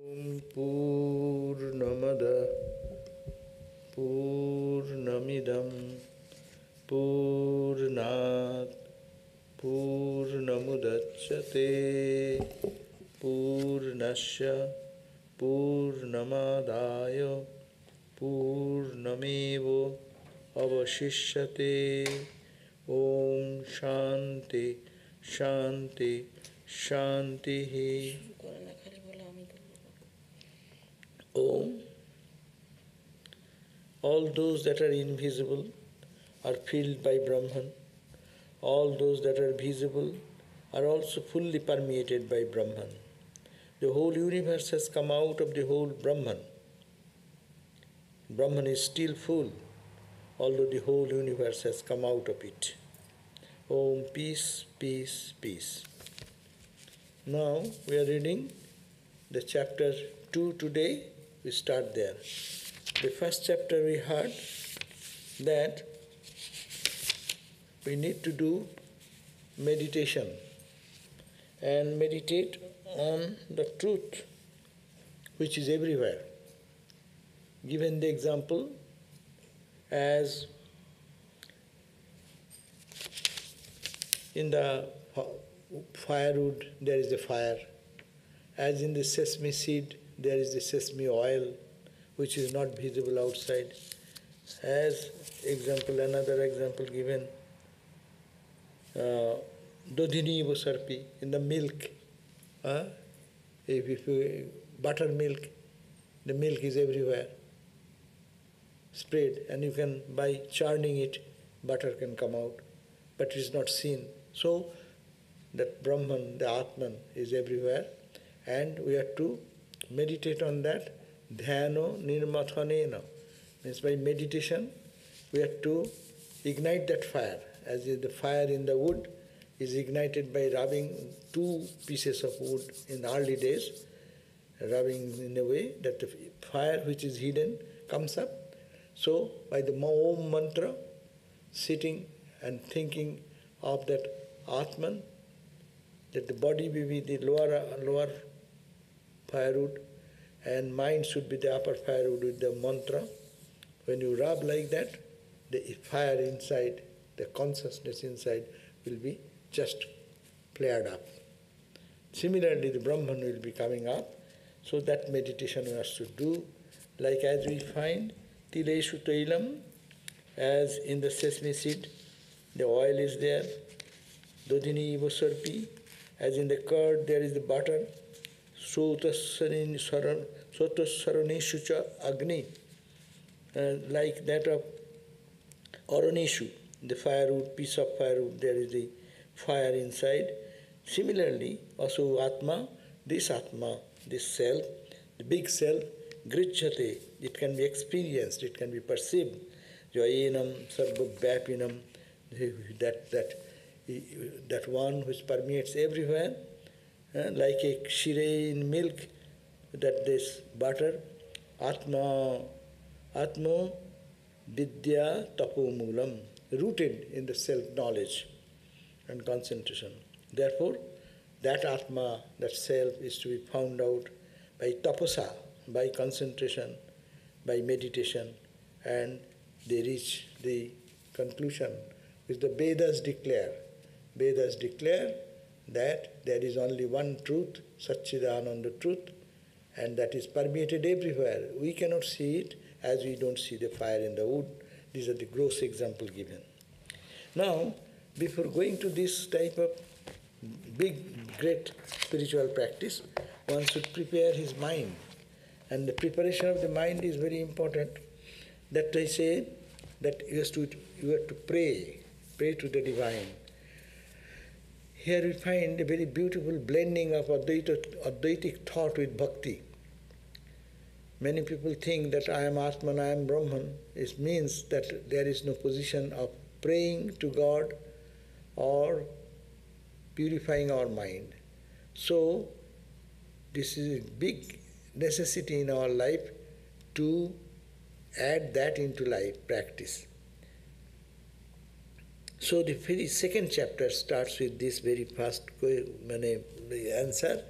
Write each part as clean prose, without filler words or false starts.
Om Purnamada Purnamidam Purnat Purnamudachyate Purnasya Purnamadaya Purnamevo Avashishyate. Om Shanti Shanti Shanti. Om. All those that are invisible are filled by Brahman. All those that are visible are also fully permeated by Brahman. The whole universe has come out of the whole Brahman. Brahman is still full, although the whole universe has come out of it. Om, peace, peace, peace. Now we are reading the chapter 2 today. We start there. The first chapter we heard that we need to do meditation and meditate on the truth which is everywhere. Given the example as in the firewood there is a fire, as in the sesame seed there is the sesame oil which is not visible outside. As example, another example given, Dodhini Vosarpi, in the milk, if you buttermilk, the milk is everywhere, spread, and you can, by churning it, butter can come out, but it is not seen. So, that Brahman, the Atman, is everywhere, and we have to meditate on that. Dhyano nirmathanena, means by meditation we have to ignite that fire, as if the fire in the wood is ignited by rubbing two pieces of wood in the early days, rubbing in a way that the fire which is hidden comes up. So by the Om mantra, sitting and thinking of that Atman, that the body will be the lower firewood, and mind should be the upper firewood with the mantra. When you rub like that, the fire inside, the consciousness inside will be just flared up. Similarly, the Brahman will be coming up. So that meditation we have to do, like as we find Tileshu Tailam, as in the sesame seed, the oil is there. Dodhini Vasarpi, as in the curd there is the butter. Sotasaraneshu cha Agni, like that of Araneshu, the firewood, piece of firewood, there is the fire inside. Similarly, also Atma, this self, the big self, Grijyate, it can be experienced, it can be perceived. Jayenam sarvabhyapinam, that one which permeates everywhere, like a kshire in milk, that this butter, Atma Vidya Tapomulam, rooted in the self-knowledge and concentration. Therefore, that Atma, that self, is to be found out by tapasa, by concentration, by meditation, and they reach the conclusion which the Vedas declare. Vedas declare that there is only one truth, Satchidananda truth, and that is permeated everywhere. We cannot see it as we don't see the fire in the wood. These are the gross examples given. Now, before going to this type of big, great spiritual practice, one should prepare his mind. And the preparation of the mind is very important. That I say that you have to pray to the divine. Here we find a very beautiful blending of Advaitic thought with bhakti. Many people think that I am Atman, I am Brahman. It means that there is no position of praying to God or purifying our mind. So, this is a big necessity in our life to add that into life practice. So the very second chapter starts with this very first answer.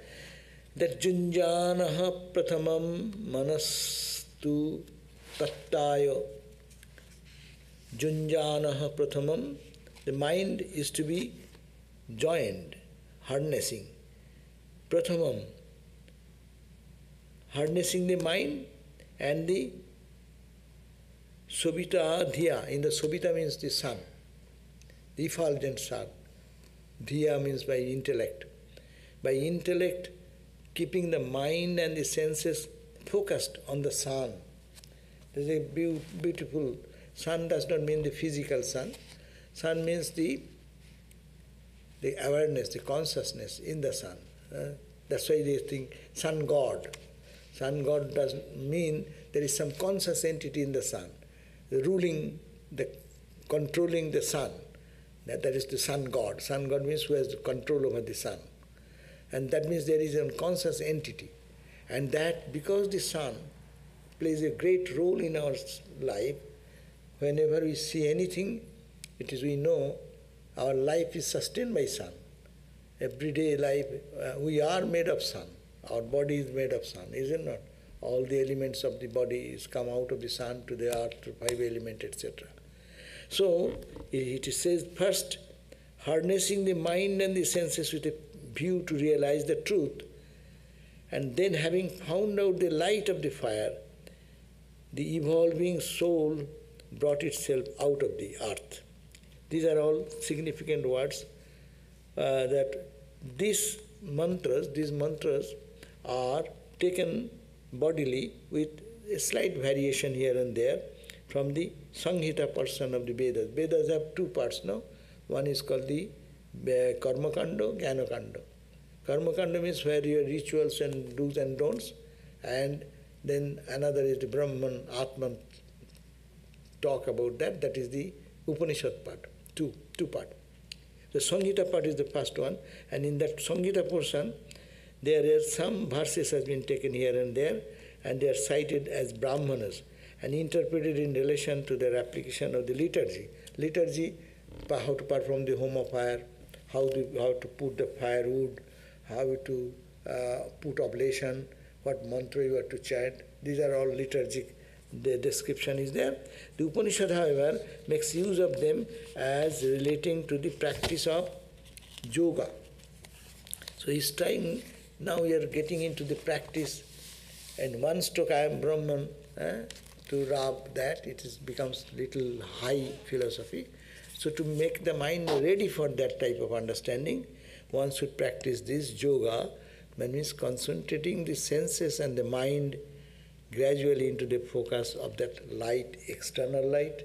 that Junjanaha Prathamam Manastu Tattayo. Junjanaha Prathamam, the mind is to be joined, harnessing. Prathamam, harnessing the mind and the Sobita Dhiya. In the Sobita means the sun, the effulgent sun. Dhiya means by intellect. By intellect, keeping the mind and the senses focused on the sun. There is a beautiful, sun does not mean the physical sun. Sun means the awareness, the consciousness in the sun. That's why they think sun god. Sun god does mean there is some conscious entity in the sun, controlling the sun. That is the sun god. Sun god means who has the control over the sun. And that means there is a conscious entity. And that because the sun plays a great role in our life, whenever we see anything, it is we know our life is sustained by sun. Everyday life, we are made of sun. Our body is made of sun, is it not? All the elements of the body is come out of the sun to the earth, to 5 elements, etc. So, it says first, harnessing the mind and the senses with a view to realize the truth, and then having found out the light of the fire, the evolving soul brought itself out of the earth. These are all significant words that these mantras are taken bodily with a slight variation here and there from the Sanghita portion of the Vedas. Vedas have 2 parts, no? One is called the Karma Kanda, Jnana Kanda. Karma Kanda means where your rituals and do's and don'ts, and then another is the Brahman, Atman talk about that. That is the Upanishad part, two part. The Sanghita part is the first one, and in that Sanghita portion, there are some verses has been taken here and there, and they are cited as Brahmanas and interpreted in relation to their application of the liturgy. Liturgy, how to perform the home of fire, how to put the firewood, how to put oblation, what mantra you have to chant. These are all liturgic. The description is there. The Upanishad, however, makes use of them as relating to the practice of yoga. So he's trying, now we are getting into the practice, and one stroke I am Brahman, to rub that, becomes little high philosophy. So to make the mind ready for that type of understanding, one should practice this yoga, that means concentrating the senses and the mind gradually into the focus of that light, external light,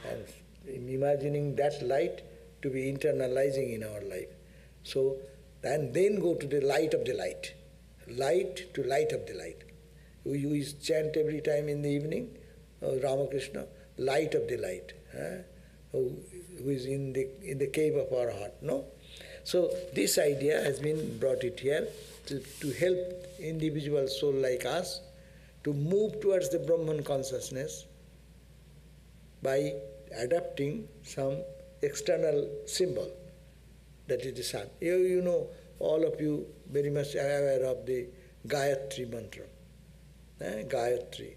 and imagining that light to be internalizing in our life. So, and then go to the light of the light. Light to light of the light. We chant every time in the evening, Ramakrishna, light of the light, who is in the cave of our heart, no? So this idea has been brought it here to help individual soul like us to move towards the Brahman consciousness by adapting some external symbol, that is the sun. You know, all of you very much aware of the Gayatri mantra. Gayatri.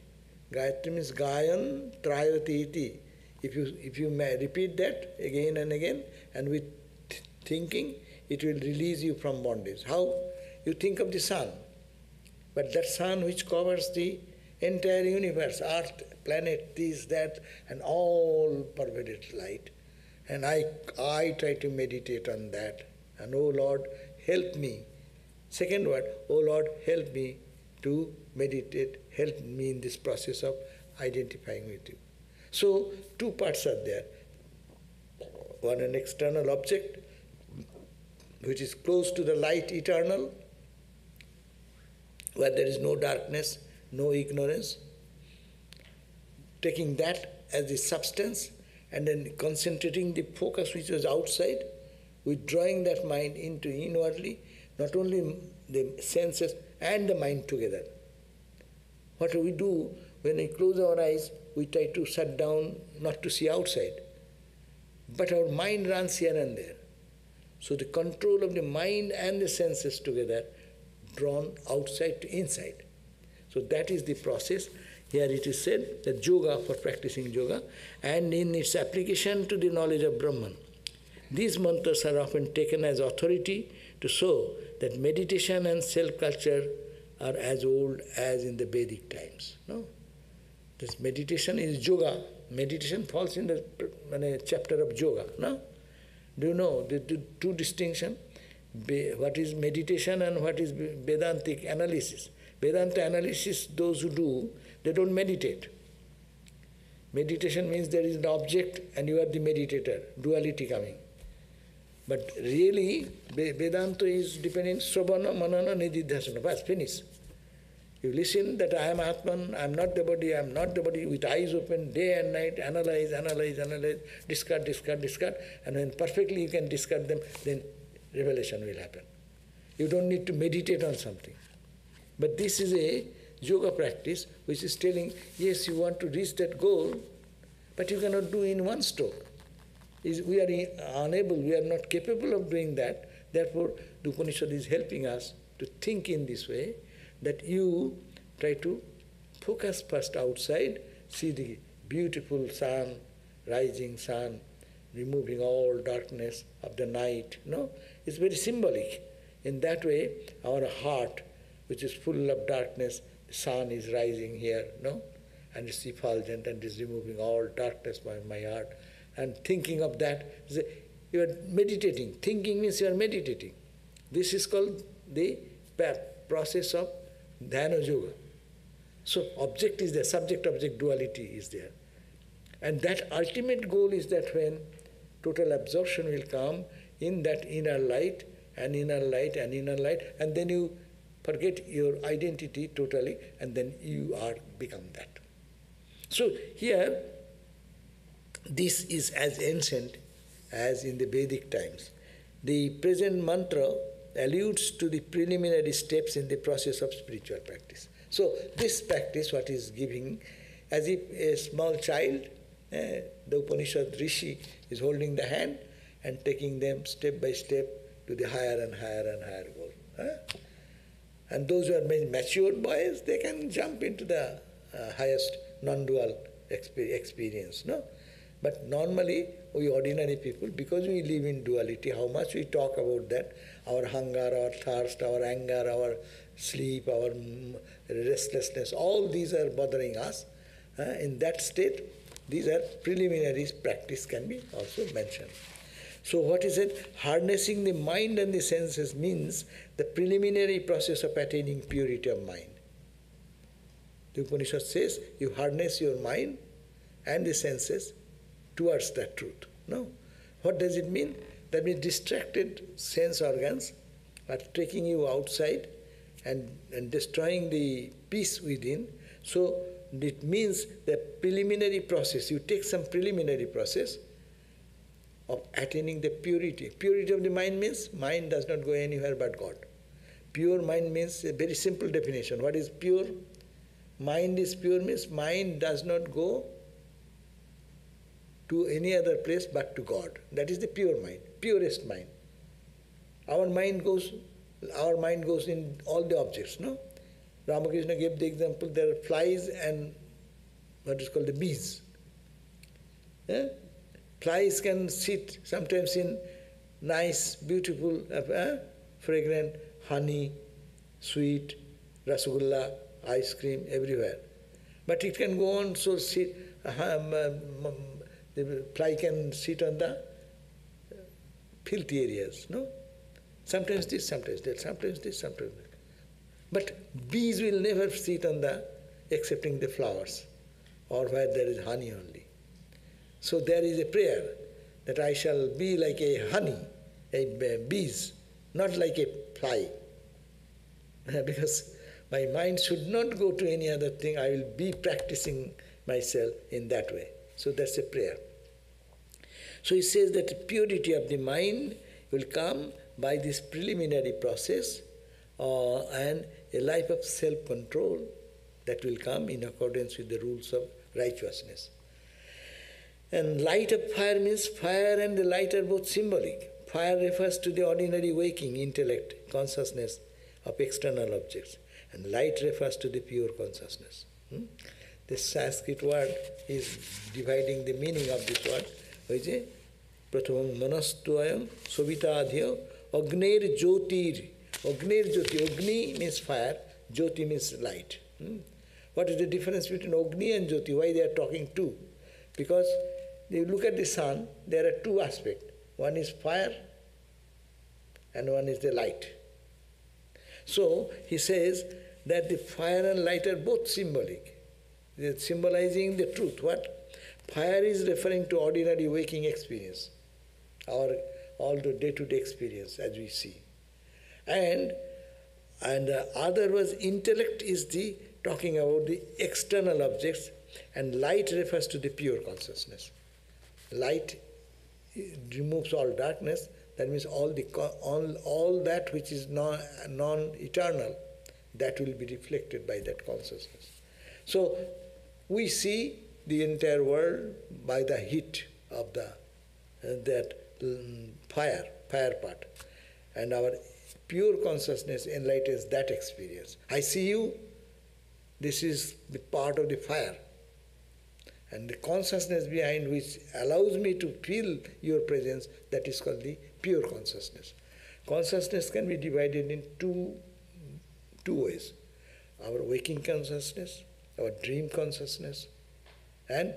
Gayatri means Gayan Trayati iti. If you may repeat that again and again, and with thinking, it will release you from bondage. How? You think of the sun, but that sun which covers the entire universe, earth, planet, this, that, and all pervaded light. And I try to meditate on that. And oh Lord, help me. Second word, oh Lord, help me to meditate, help me in this process of identifying with you. So, 2 parts are there. One, an external object, which is close to the light eternal, where there is no darkness, no ignorance. Taking that as the substance, and then concentrating the focus which was outside, withdrawing that mind into inwardly, not only the senses and the mind together. What do we do when we close our eyes? We try to shut down, not to see outside. But our mind runs here and there. So the control of the mind and the senses together drawn outside to inside. So that is the process. Here it is said that yoga, for practicing yoga, and in its application to the knowledge of Brahman. These mantras are often taken as authority to show that meditation and self-culture are as old as in the Vedic times. No? This meditation is yoga. Meditation falls in the chapter of yoga. No? Do you know the two distinctions? What is meditation and what is Vedantic analysis? Vedanta analysis, those who do, they don't meditate. Meditation means there is an object and you are the meditator, duality coming. But really, Vedanta is depending Sravana, Manana, Nididhyasana. Bas, finish. You listen that I am Atman, I am not the body, I am not the body, with eyes open, day and night, analyze, discard, and when perfectly you can discard them, then revelation will happen. You don't need to meditate on something. But this is a yoga practice which is telling, yes, you want to reach that goal, but you cannot do in one stroke. We are unable, we are not capable of doing that. Therefore, the Upanishad is helping us to think in this way, that you try to focus first outside, see the beautiful sun, rising sun, removing all darkness of the night. No? It's very symbolic. In that way, our heart, which is full of darkness, the sun is rising here, no? And it's effulgent and is removing all darkness from my heart. And thinking of that, you are meditating. Thinking means you are meditating. This is called the process of dhyana yoga. So object is there, subject-object duality is there. And that ultimate goal is that when total absorption will come in that inner light, and inner light, and inner light, and then you forget your identity totally, and then you are become that. So here, this is as ancient as in the Vedic times. The present mantra alludes to the preliminary steps in the process of spiritual practice. So this practice, what is giving, as if a small child, the Upanishad Rishi is holding the hand and taking them step by step to the higher and higher and higher goal. And those who are matured boys, they can jump into the highest non-dual experience. No? But normally, we ordinary people, because we live in duality, how much we talk about that, our hunger, our thirst, our anger, our sleep, our restlessness, all these are bothering us. In that state, these are preliminary practice can be also mentioned. So what is it? Harnessing the mind and the senses means the preliminary process of attaining purity of mind. The Upanishad says you harness your mind and the senses towards that truth. No? What does it mean? That means distracted sense organs are taking you outside and destroying the peace within. So it means the preliminary process, you take some preliminary process of attaining the purity. Purity of the mind means mind does not go anywhere but God. Pure mind means a very simple definition. What is pure? Mind is pure means mind does not go to any other place but to God. That is the pure mind, purest mind. Our mind goes in all the objects, no? Ramakrishna gave the example, there are flies and what is called the bees. Flies can sit sometimes in nice, beautiful, fragrant honey, sweet, rasgulla, ice cream, everywhere. But it can go on, so sit, the fly can sit on the filthy areas, no? Sometimes this, sometimes that, sometimes this, sometimes that. But bees will never sit on the, excepting the flowers, or where there is honey only. So there is a prayer that I shall be like a honey, a bees, not like a fly. Because my mind should not go to any other thing. I will be practicing myself in that way. So that's a prayer. So he says that the purity of the mind will come by this preliminary process and a life of self-control that will come in accordance with the rules of righteousness. And light of fire means fire and the light are both symbolic. Fire refers to the ordinary waking intellect, consciousness of external objects. And light refers to the pure consciousness. This Sanskrit word is dividing the meaning of this word. Which is Prathamam Manastuayam Sobitadhya Agner Jyotir. Agner Jyoti. Agni means fire, Jyoti means light. What is the difference between Agni and Jyoti? Why they are talking two? Because you look at the sun, there are two aspects. One is fire and one is the light. So he says that the fire and light are both symbolic. They are symbolizing the truth. What? Fire is referring to ordinary waking experience, our all the day-to-day experience as we see. And other was intellect is the talking about the external objects, and light refers to the pure consciousness. Light removes all darkness. That means all that which is non-eternal, that will be reflected by that consciousness. So we see the entire world by the heat of that fire part, and our pure consciousness enlightens that experience. I see you. This is the part of the fire. And the consciousness behind which allows me to feel your presence, that is called the pure consciousness. Consciousness can be divided in two ways. Our waking consciousness, our dream consciousness, and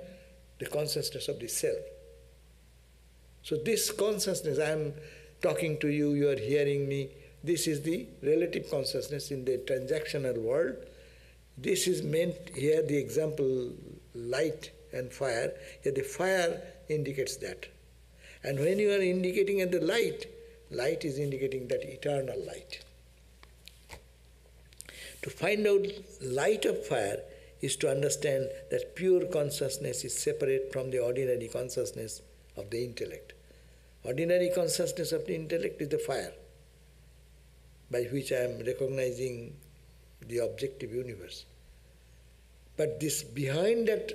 the consciousness of the self. So this consciousness, I am talking to you, you are hearing me, this is the relative consciousness in the transactional world. This is meant here, the example light and fire. Here the fire indicates that. And when you are indicating at the light, light is indicating that eternal light. To find out light of fire is to understand that pure consciousness is separate from the ordinary consciousness of the intellect. Ordinary consciousness of the intellect is the fire, by which I am recognizing the objective universe. But this behind that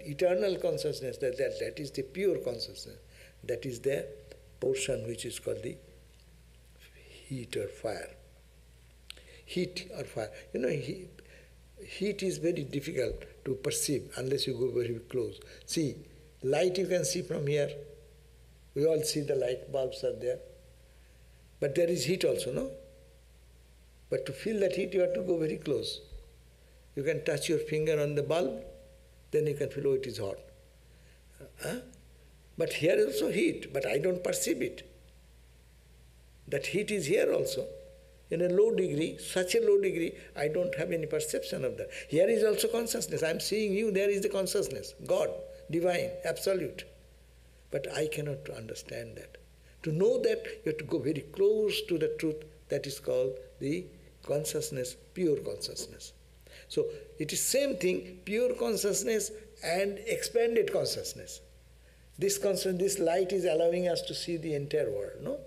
eternal consciousness, that is the pure consciousness, that is the portion which is called the heat or fire. Heat or fire. You know, heat is very difficult to perceive unless you go very close. See, light you can see from here. We all see the light bulbs are there. But there is heat also, no? But to feel that heat, you have to go very close. You can touch your finger on the bulb, then you can feel, oh, it is hot. But here is also heat, but I don't perceive it. That heat is here also. In a low degree, such a low degree, I don't have any perception of that. Here is also consciousness. I am seeing you, there is the consciousness. God, divine, absolute. But I cannot understand that. To know that, you have to go very close to the truth that is called the consciousness, pure consciousness. So it is same thing, pure consciousness and expanded consciousness. This light is allowing us to see the entire world, no?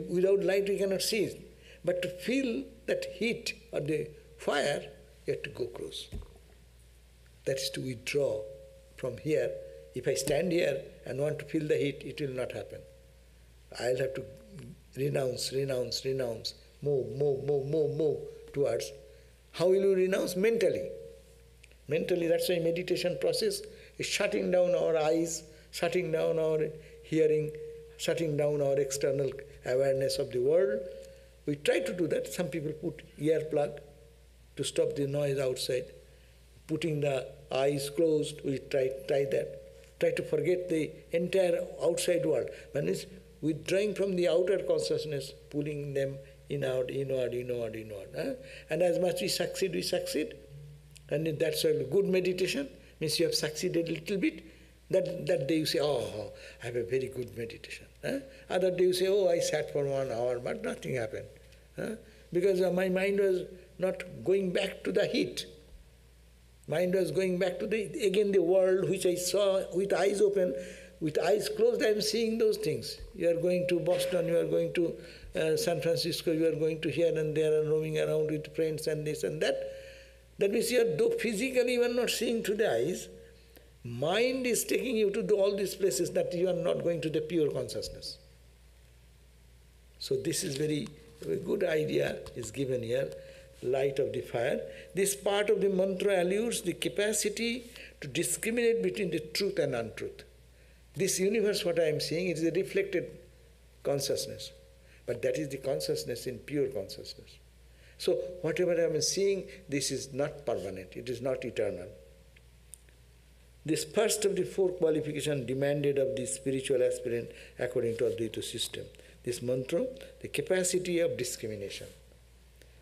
Without light we cannot see it. But to feel that heat or the fire, you have to go close. That is to withdraw from here. If I stand here and want to feel the heat, it will not happen. I'll have to renounce, move towards. How will you renounce? Mentally. Mentally, that's why meditation process is shutting down our eyes, shutting down our hearing, shutting down our external awareness of the world. We try to do that. Some people put earplug to stop the noise outside. Putting the eyes closed, we try that. Try to forget the entire outside world. One is withdrawing from the outer consciousness, pulling them inward. And as much we succeed. And that's a good meditation. Means you have succeeded a little bit. That day you say, oh, I have a very good meditation. Other day you say, oh, I sat for 1 hour, but nothing happened. Because my mind was not going back to the heat. Mind was going back to the world which I saw with eyes open, with eyes closed. I am seeing those things. You are going to Boston, you are going to San Francisco, you are going to here and there and roaming around with friends and this and that. That means you are, though physically you are not seeing through the eyes, mind is taking you to all these places that you are not going to the pure consciousness. So this is very a good idea is given here, light of the fire. This part of the mantra alludes the capacity to discriminate between the truth and untruth. This universe, what I am seeing, it is a reflected consciousness. But that is the consciousness in pure consciousness. So whatever I am seeing, this is not permanent, it is not eternal. This first of the four qualifications demanded of the spiritual aspirant according to Advaita system. This mantra, the capacity of discrimination.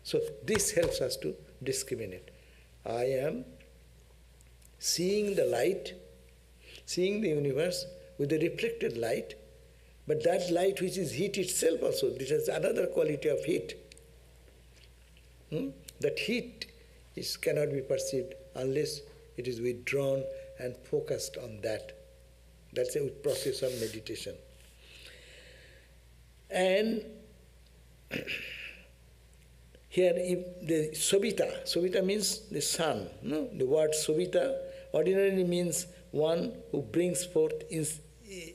So this helps us to discriminate. I am seeing the light, seeing the universe with the reflected light, but that light which is heat itself also, this has another quality of heat. That heat cannot be perceived unless it is withdrawn and focused on that. That's a process of meditation. And here the Sveta means the sun. No? The word Sveta ordinarily means one who brings forth,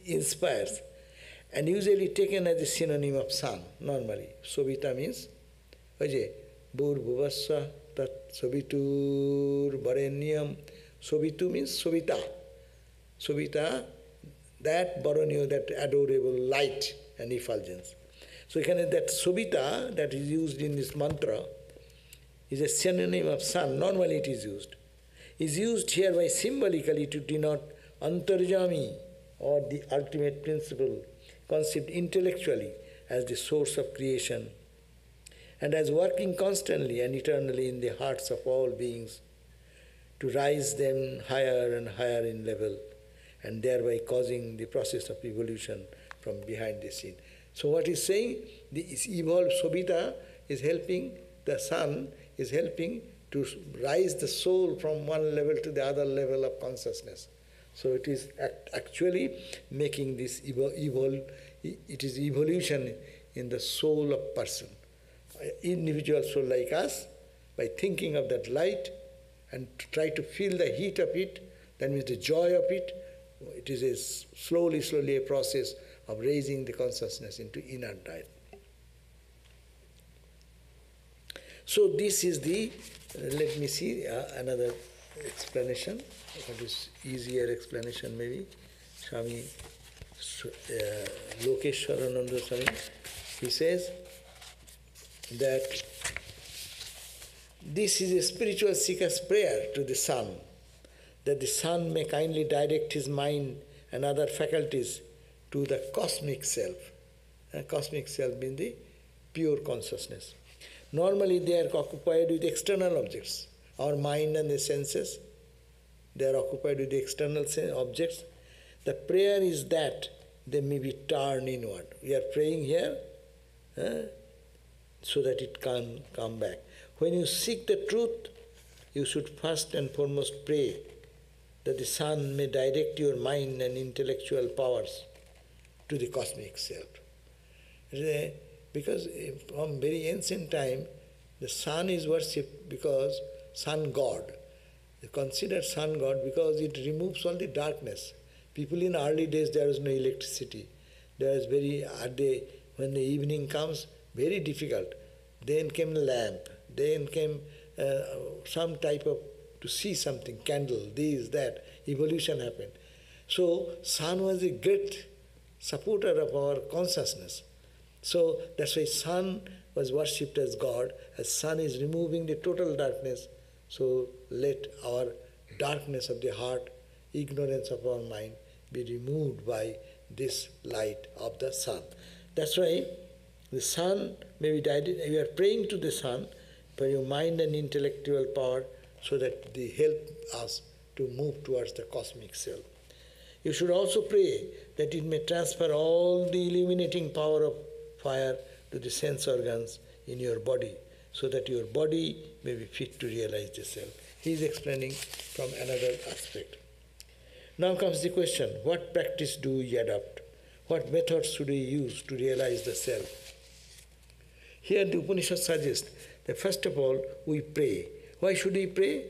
inspires, and usually taken as a synonym of sun, normally. Sveta means, Bhur Bhuvasva Tat Savitur Varenyam. Savitu means Sveta. Sveta, that Varenyam, that adorable light and effulgence. So that Sveta that is used in this mantra is a synonym of sun. Normally it is used. Is used hereby symbolically to denote Antarjami, or the ultimate principle, conceived intellectually as the source of creation, and as working constantly and eternally in the hearts of all beings to rise them higher and higher in level, and thereby causing the process of evolution from behind the scene. So what he's saying, this evolved Sveta is helping, the sun is helping to rise the soul from one level to the other level of consciousness. So it is actually making this it is evolution in the soul of person. Individual soul like us, by thinking of that light and try to feel the heat of it, that means the joy of it, it is a slowly a process of raising the consciousness into inner light. So this is the, let me see another explanation, what is easier explanation maybe. Swami Lokeshwarananda Swami, he says that this is a spiritual seeker's prayer to the sun, that the sun may kindly direct his mind and other faculties to the cosmic self. Cosmic self being the pure consciousness. Normally they are occupied with external objects. Our mind and the senses, they are occupied with the external objects. The prayer is that they may be turned inward. We are praying here so that it can come back. When you seek the truth, you should first and foremost pray that the sun may direct your mind and intellectual powers to the cosmic self. Because from very ancient time, the sun is worshipped because sun god. They consider sun god because it removes all the darkness. People in early days, there was no electricity. There was when the evening comes, very difficult. Then came the lamp. Then came some type of, to see something, candle, this, that. Evolution happened. So sun was a great supporter of our consciousness. So that's why sun was worshipped as God, as sun is removing the total darkness. So let our darkness of the heart, ignorance of our mind be removed by this light of the sun. That's why the sun may be guided, you are praying to the sun for your mind and intellectual power so that they help us to move towards the cosmic self. You should also pray that it may transfer all the illuminating power of fire to the sense organs in your body, so that your body may be fit to realize the self. He is explaining from another aspect. Now comes the question, what practice do we adopt? What methods should we use to realize the self? Here the Upanishad suggests that first of all we pray. Why should we pray?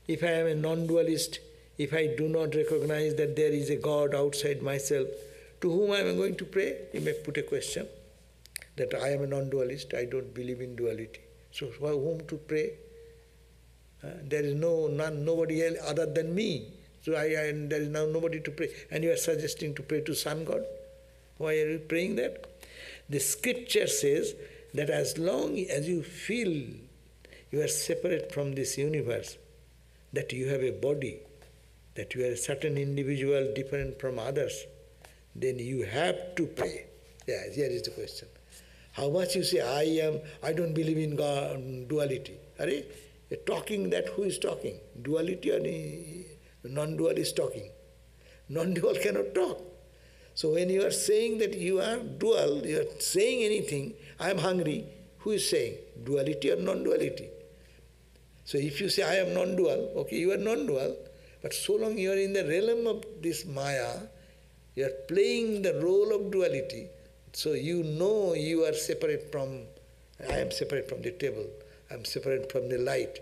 If I am a non-dualist, if I do not recognize that there is a God outside myself, to whom I am going to pray? You may put a question. that I am a non-dualist, I don't believe in duality. So for whom to pray? There is nobody else other than me. So there is now nobody to pray. And you are suggesting to pray to sun god? Why are you praying that? The scripture says that as long as you feel you are separate from this universe, that you have a body, that you are a certain individual different from others, then you have to pray. Yeah, here is the question. How much you say, I don't believe in God, duality. Are you talking that? Who is talking? Duality or non-dual is talking? Non-dual cannot talk. So when you are saying that you are dual, you are saying anything, I am hungry, who is saying? Duality or non-duality? So if you say I am non-dual, okay, you are non-dual, but so long you are in the realm of this Maya, you are playing the role of duality, so you know you are separate from, I am separate from the table, I am separate from the light.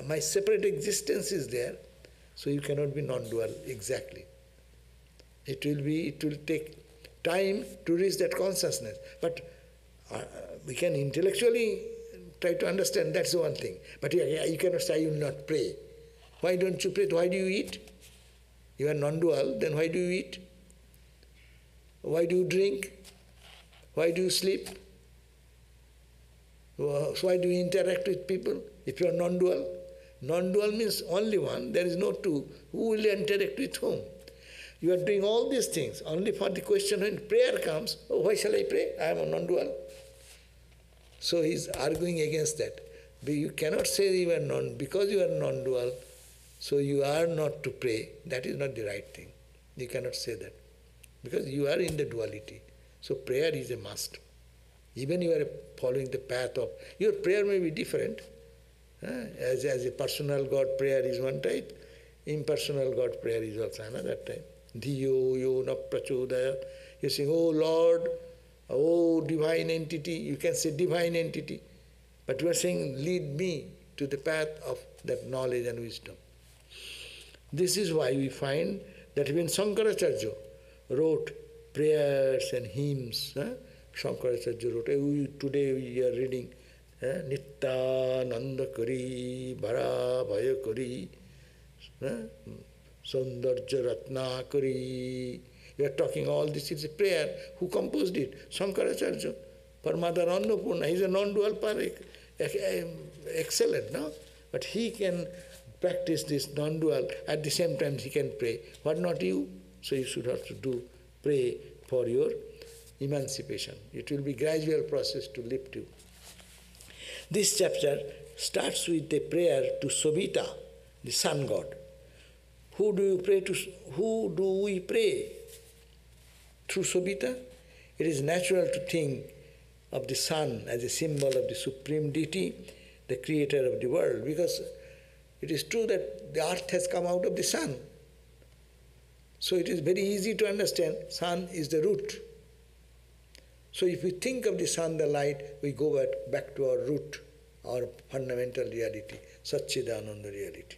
My separate existence is there, so you cannot be non-dual exactly. It will take time to reach that consciousness. But we can intellectually try to understand, that's the one thing. But you cannot say, you will not pray. Why don't you pray? Why do you eat? You are non-dual, then why do you eat? Why do you drink? Why do you sleep? Why do you interact with people if you are non-dual? Non-dual means only one, there is no two. Who will interact with whom? You are doing all these things, only for the question when prayer comes, oh, why shall I pray? I am a non-dual. So he is arguing against that. But you cannot say you are because you are non-dual, so you are not to pray. That is not the right thing. You cannot say that. Because you are in the duality. So prayer is a must. Even you are following the path of, your prayer may be different. As a personal God prayer is one type, impersonal God prayer is also another type. Dhiyo yo na prachodaya. You say, oh Lord, oh divine entity, you can say divine entity. But you are saying, lead me to the path of that knowledge and wisdom. This is why we find that even Shankaracharya wrote prayers and hymns. Shankaracharya wrote, today we are reading Nityananda Kari, Bhara Bhaya Kari, Saundarja Ratna Kari. We are talking all this, it's a prayer. Who composed it? Shankaracharya. For Mother Annapurna, he is a non-dual excellent, no? But he can practice this non-dual, at the same time he can pray. What not you? So you should have to pray for your emancipation. It will be a gradual process to lift you. This chapter starts with a prayer to Śvetāśvatara, the sun god. Who do we pray? Through Śvetāśvatara? It is natural to think of the sun as a symbol of the supreme deity, the creator of the world, because it is true that the earth has come out of the sun. So it is very easy to understand, sun is the root. So if we think of the sun, the light, we go back to our root, our fundamental reality, Satchidananda reality.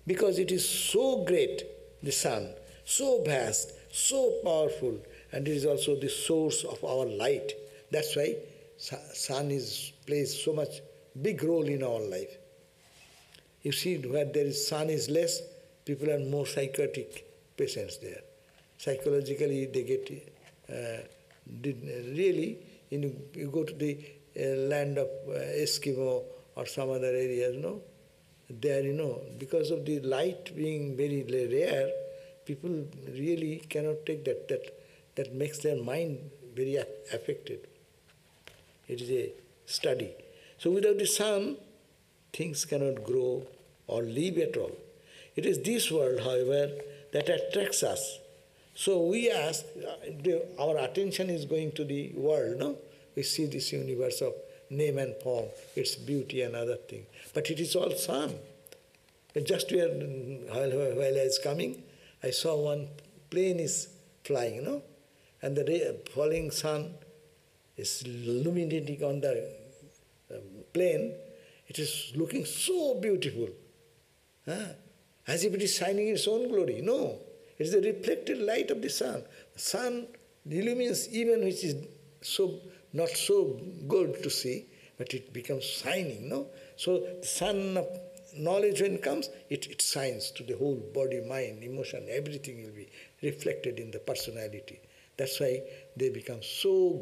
Because it is so great, the sun, so vast, so powerful, and it is also the source of our light. That's why sun plays so much big role in our life. You see, where there is sun is less, people are more psychotic patients there. Psychologically, they get really, you go to the land of Eskimo or some other areas, no? There, because of the light being very rare, people really cannot take that. That makes their mind very affected. It is a study. So without the sun, things cannot grow or live at all. It is this world, however, that attracts us. So we ask, our attention is going to the world, no? We see this universe of name and form, its beauty and other things. But it is all sun. Just while I was coming, I saw one plane is flying, no? And the falling sun is illuminating on the plane. It is looking so beautiful. As if it is shining its own glory. No, it is the reflected light of the sun. The sun illumines even which is not so good to see, but it becomes shining, no? So the sun of knowledge when it comes, it shines to the whole body, mind, emotion, everything will be reflected in the personality. That's why they become so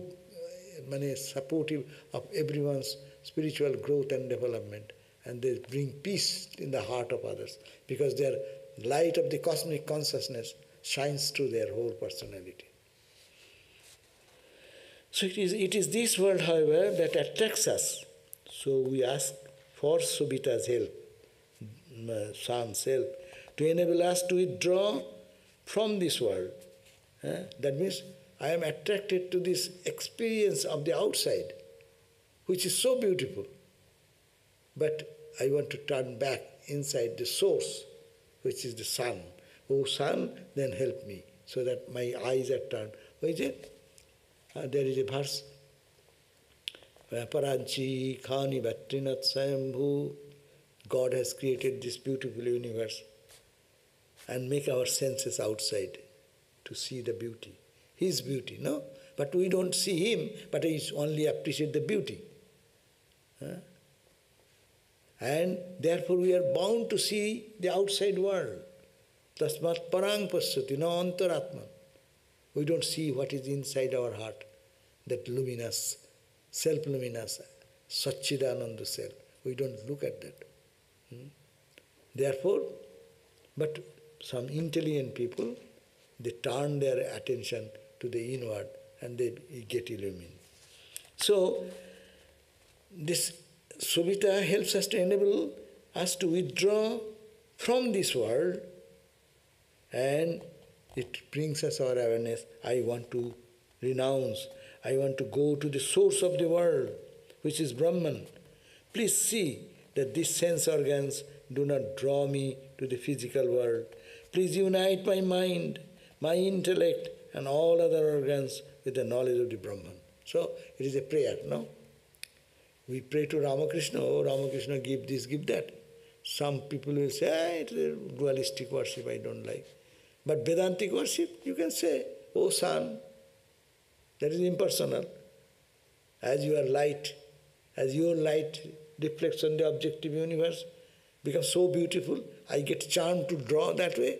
supportive of everyone's spiritual growth and development, and they bring peace in the heart of others, because their light of the cosmic consciousness shines through their whole personality. So it is this world, however, that attracts us. So we ask for Subhita's help, Sam's help, to enable us to withdraw from this world. That means I am attracted to this experience of the outside, which is so beautiful. But I want to turn back inside the source, which is the sun. Oh sun, then help me, so that my eyes are turned. What is it? There is a verse, Paranchi Khani Bhattrinat Swayambhu. God has created this beautiful universe and make our senses outside to see the beauty. His beauty, no? But we don't see him, but we only appreciate the beauty. And therefore we are bound to see the outside world. Tasmat parang pasyati, no antaratman. We don't see what is inside our heart, that luminous, self-luminous, Satchidananda self. We don't look at that. Therefore, but some intelligent people, they turn their attention to the inward and they get illumined. So, this Subhita helps us to enable us to withdraw from this world, and it brings us our awareness. I want to renounce. I want to go to the source of the world, which is Brahman. Please see that these sense organs do not draw me to the physical world. Please unite my mind, my intellect, and all other organs with the knowledge of the Brahman. So it is a prayer, no? We pray to Ramakrishna, oh Ramakrishna, give this, give that. Some people will say, it's a dualistic worship, I don't like. But Vedantic worship, you can say, oh sun, that is impersonal. As you are light, as your light reflects on the objective universe, becomes so beautiful, I get charmed to draw that way.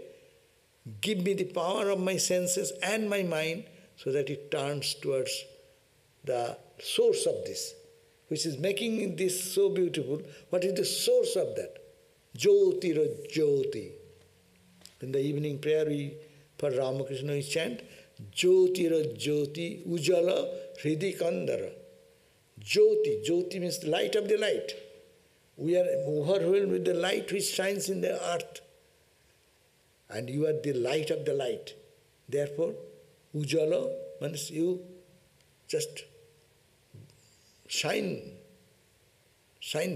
Give me the power of my senses and my mind so that it turns towards the source of this, which is making this so beautiful. What is the source of that? Jyoti Jyoti. In the evening prayer, for Ramakrishna, we chant, Jyoti Jyoti Ujala Hridi Kandara. Jyoti, Jyoti means the light of the light. We are overwhelmed with the light which shines in the earth. And you are the light of the light. Therefore, Ujala means you just shine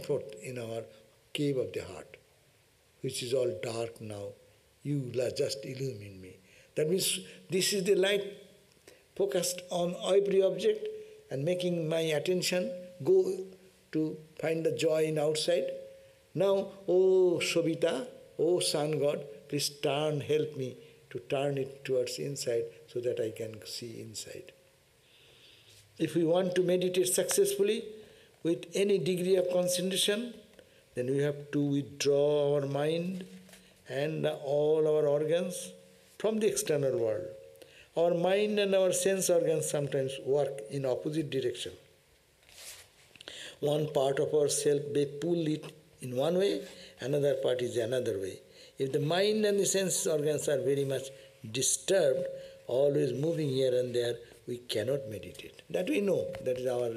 forth in our cave of the heart, which is all dark now. You just illumine me. That means this is the light focused on every object and making my attention go to find the joy in outside. Now, oh Shobhita, oh Sun God, please help me to turn it towards inside so that I can see inside. If we want to meditate successfully with any degree of concentration, then we have to withdraw our mind and all our organs from the external world. Our mind and our sense organs sometimes work in opposite direction. One part of ourself may pull it in one way, another part is another way. If the mind and the sense organs are very much disturbed, always moving here and there, we cannot meditate. That we know. That is our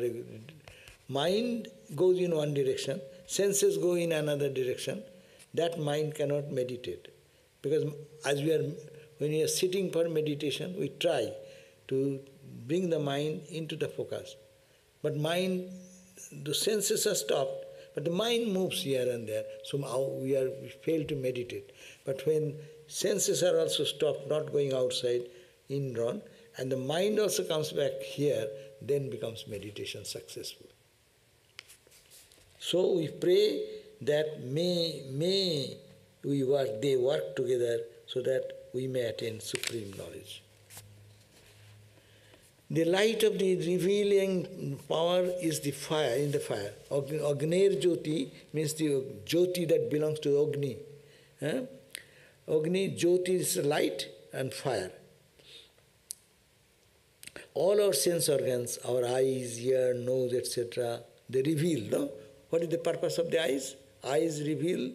mind goes in one direction, senses go in another direction. That mind cannot meditate. Because when we are sitting for meditation, we try to bring the mind into the focus. But mind, the senses are stopped, but the mind moves here and there. So we fail to meditate. But when senses are also stopped, not going outside, indrawn, and the mind also comes back here, then becomes meditation successful. So we pray that may they work together so that we may attain supreme knowledge. The light of the revealing power is the fire, in the fire. Agner Jyoti means the Jyoti that belongs to Agni. Agni, Jyoti is light and fire. All our sense organs, our eyes, ear, nose, etc., they reveal, no? What is the purpose of the eyes? Eyes reveal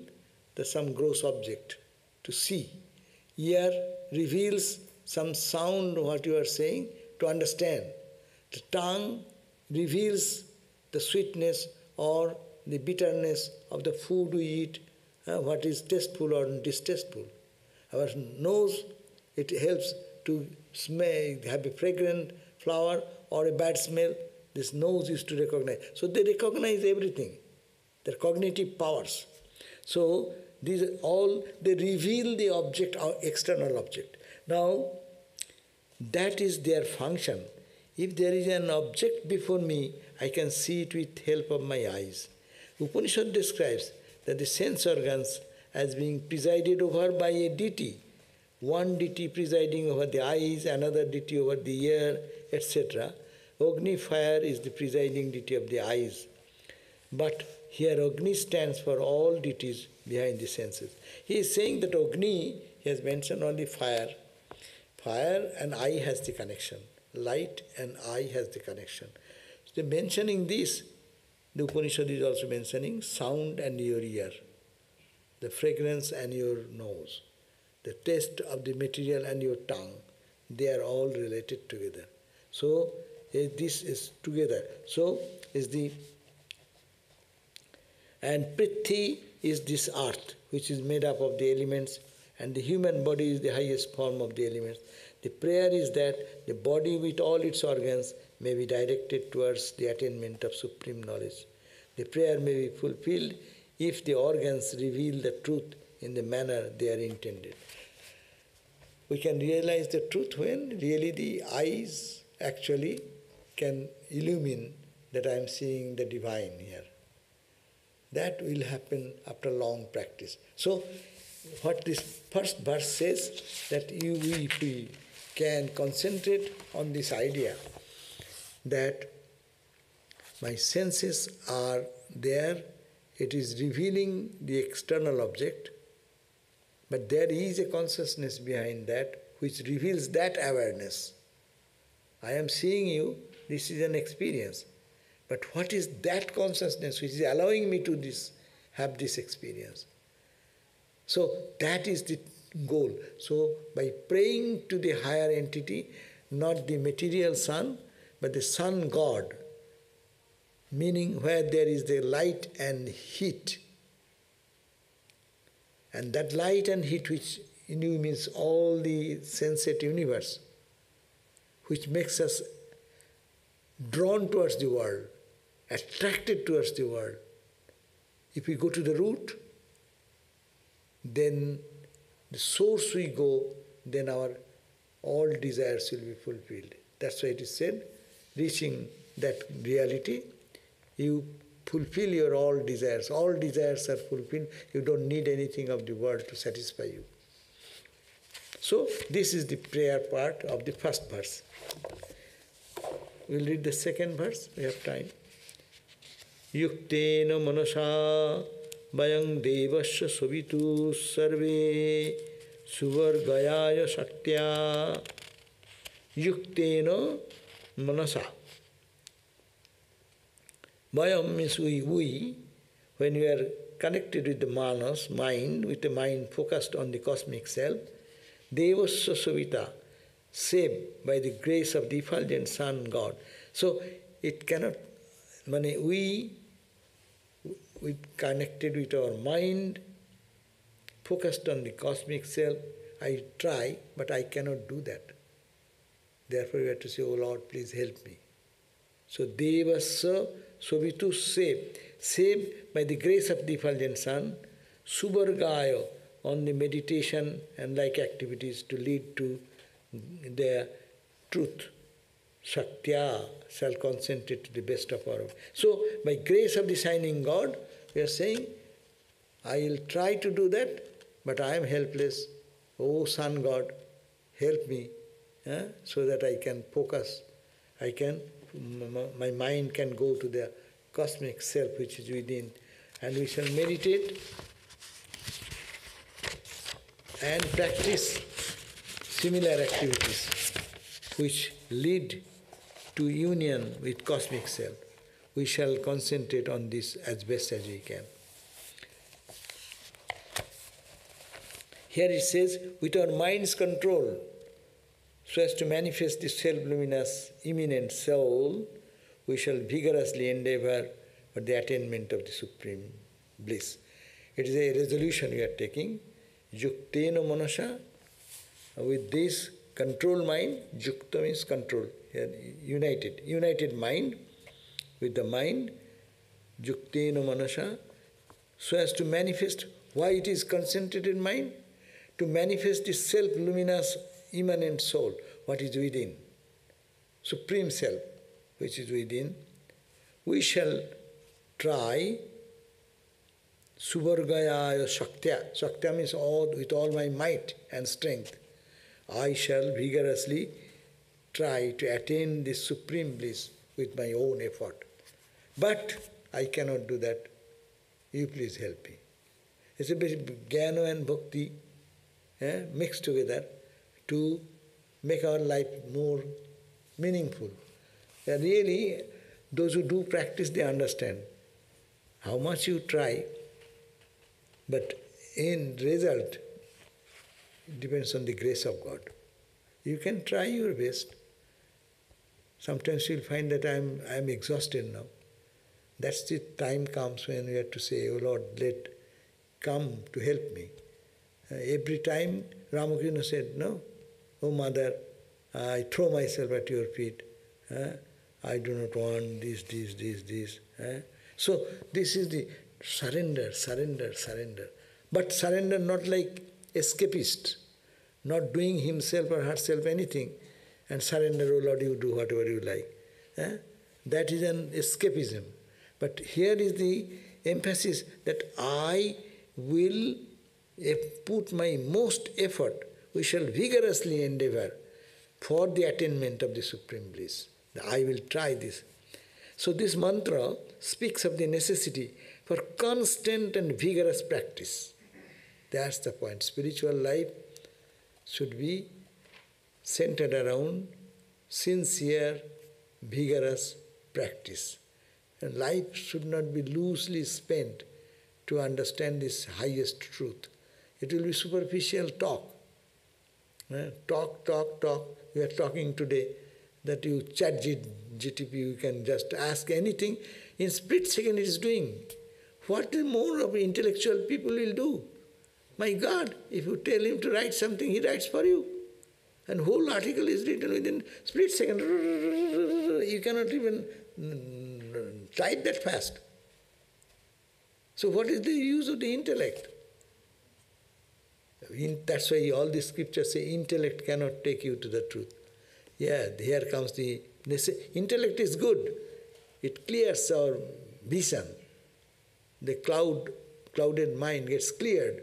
some gross object to see. Ear reveals some sound, what you are saying, to understand. The tongue reveals the sweetness or the bitterness of the food we eat, what is tasteful or distasteful. Our nose, it helps to smell, have a fragrant flower or a bad smell. This nose is to recognize. So they recognize everything, their cognitive powers. So these are all, they reveal the object, our external object. Now, that is their function. If there is an object before me, I can see it with help of my eyes. Upanishad describes that the sense organs as being presided over by a deity. One deity presiding over the eyes, another deity over the ear, etc. Agni, fire, is the presiding deity of the eyes. But here Agni stands for all deities behind the senses. He is saying that Agni, he has mentioned only fire. Fire and eye has the connection. Light and eye has the connection. So mentioning this, the Upanishad is also mentioning sound and your ear, the fragrance and your nose, the taste of the material and your tongue. They are all related together. So this is together. So is the, and Prithvi is this earth, which is made up of the elements, and the human body is the highest form of the elements. The prayer is that the body with all its organs may be directed towards the attainment of supreme knowledge. The prayer may be fulfilled if the organs reveal the truth in the manner they are intended. We can realize the truth when really the eyes actually can illumine that I am seeing the divine here. That will happen after long practice. So, what this first verse says, that if we can concentrate on this idea that my senses are there, it is revealing the external object, but there is a consciousness behind that which reveals that awareness. I am seeing you, this is an experience. But what is that consciousness which is allowing me to have this experience? So that is the goal. So by praying to the higher entity, not the material sun, but the sun god, meaning where there is the light and heat. And that light and heat which illumines all the sensate universe, which makes us drawn towards the world, attracted towards the world. If we go to the root, then the source we go, then our all desires will be fulfilled. That's why it is said, reaching that reality, you fulfill your all desires. All desires are fulfilled. You don't need anything of the world to satisfy you. So this is the prayer part of the first verse. We'll read the second verse, we have time. Yuktena manasa vayang devasya sovitu sarve suvargayaya shaktya. Yuktena manasa. Vayam means we, when we are connected with the manas, mind, with the mind focused on the cosmic self, devasya sovita, saved by the grace of the effulgent sun God. So it cannot, we connected with our mind, focused on the cosmic self. I try, but I cannot do that. Therefore we have to say, oh Lord, please help me. So devasya sovitu, saved by the grace of the effulgent sun, subargaya, on the meditation and like activities to lead to their truth. Shaktya, shall concentrate to the best of our. So, by grace of the shining God, we are saying, I will try to do that, but I am helpless. Oh, Sun God, help me, so that I can focus my mind can go to the cosmic self which is within, and we shall meditate and practice similar activities which lead to union with cosmic self. We shall concentrate on this as best as we can. Here it says, with our mind's control, so as to manifest the self-luminous, immanent soul, we shall vigorously endeavor for the attainment of the supreme bliss. It is a resolution we are taking. Yuktena manasa, with this control mind, yukta means control, united mind, with the mind, yuktena manasa, so as to manifest, why it is concentrated mind? To manifest the self-luminous, immanent soul, what is within, supreme self, which is within. We shall try suvargaya shaktya. Shaktya means with all my might and strength. I shall vigorously try to attain this supreme bliss with my own effort. But I cannot do that. You please help me. It's a bit jnana and bhakti mixed together to make our life more meaningful. Really, those who do practice, they understand how much you try, but in result, it depends on the grace of God. You can try your best. Sometimes you'll find that I'm exhausted now. That's the time comes when we have to say, oh Lord, come to help me. Every time Ramakrishna said, no, oh Mother, I throw myself at your feet. I do not want this. So this is the surrender. But surrender not like escapist, not doing himself or herself anything, and surrender, oh Lord, you do whatever you like. That is an escapism. But here is the emphasis that I will put my most effort, we shall vigorously endeavor for the attainment of the supreme bliss. I will try this. So this mantra speaks of the necessity for constant and vigorous practice. That's the point. Spiritual life should be centered around sincere, vigorous practice. And life should not be loosely spent to understand this highest truth. It will be superficial talk. Talk. We are talking today that you chat GTP, you can just ask anything. In split second it is doing. What more of intellectual people will do? My God, if you tell him to write something, he writes for you. And whole article is written within split second. You cannot even type that fast. So what is the use of the intellect? That's why all the scriptures say intellect cannot take you to the truth. Yeah, here comes the... Intellect is good. It clears our vision. The clouded mind gets cleared.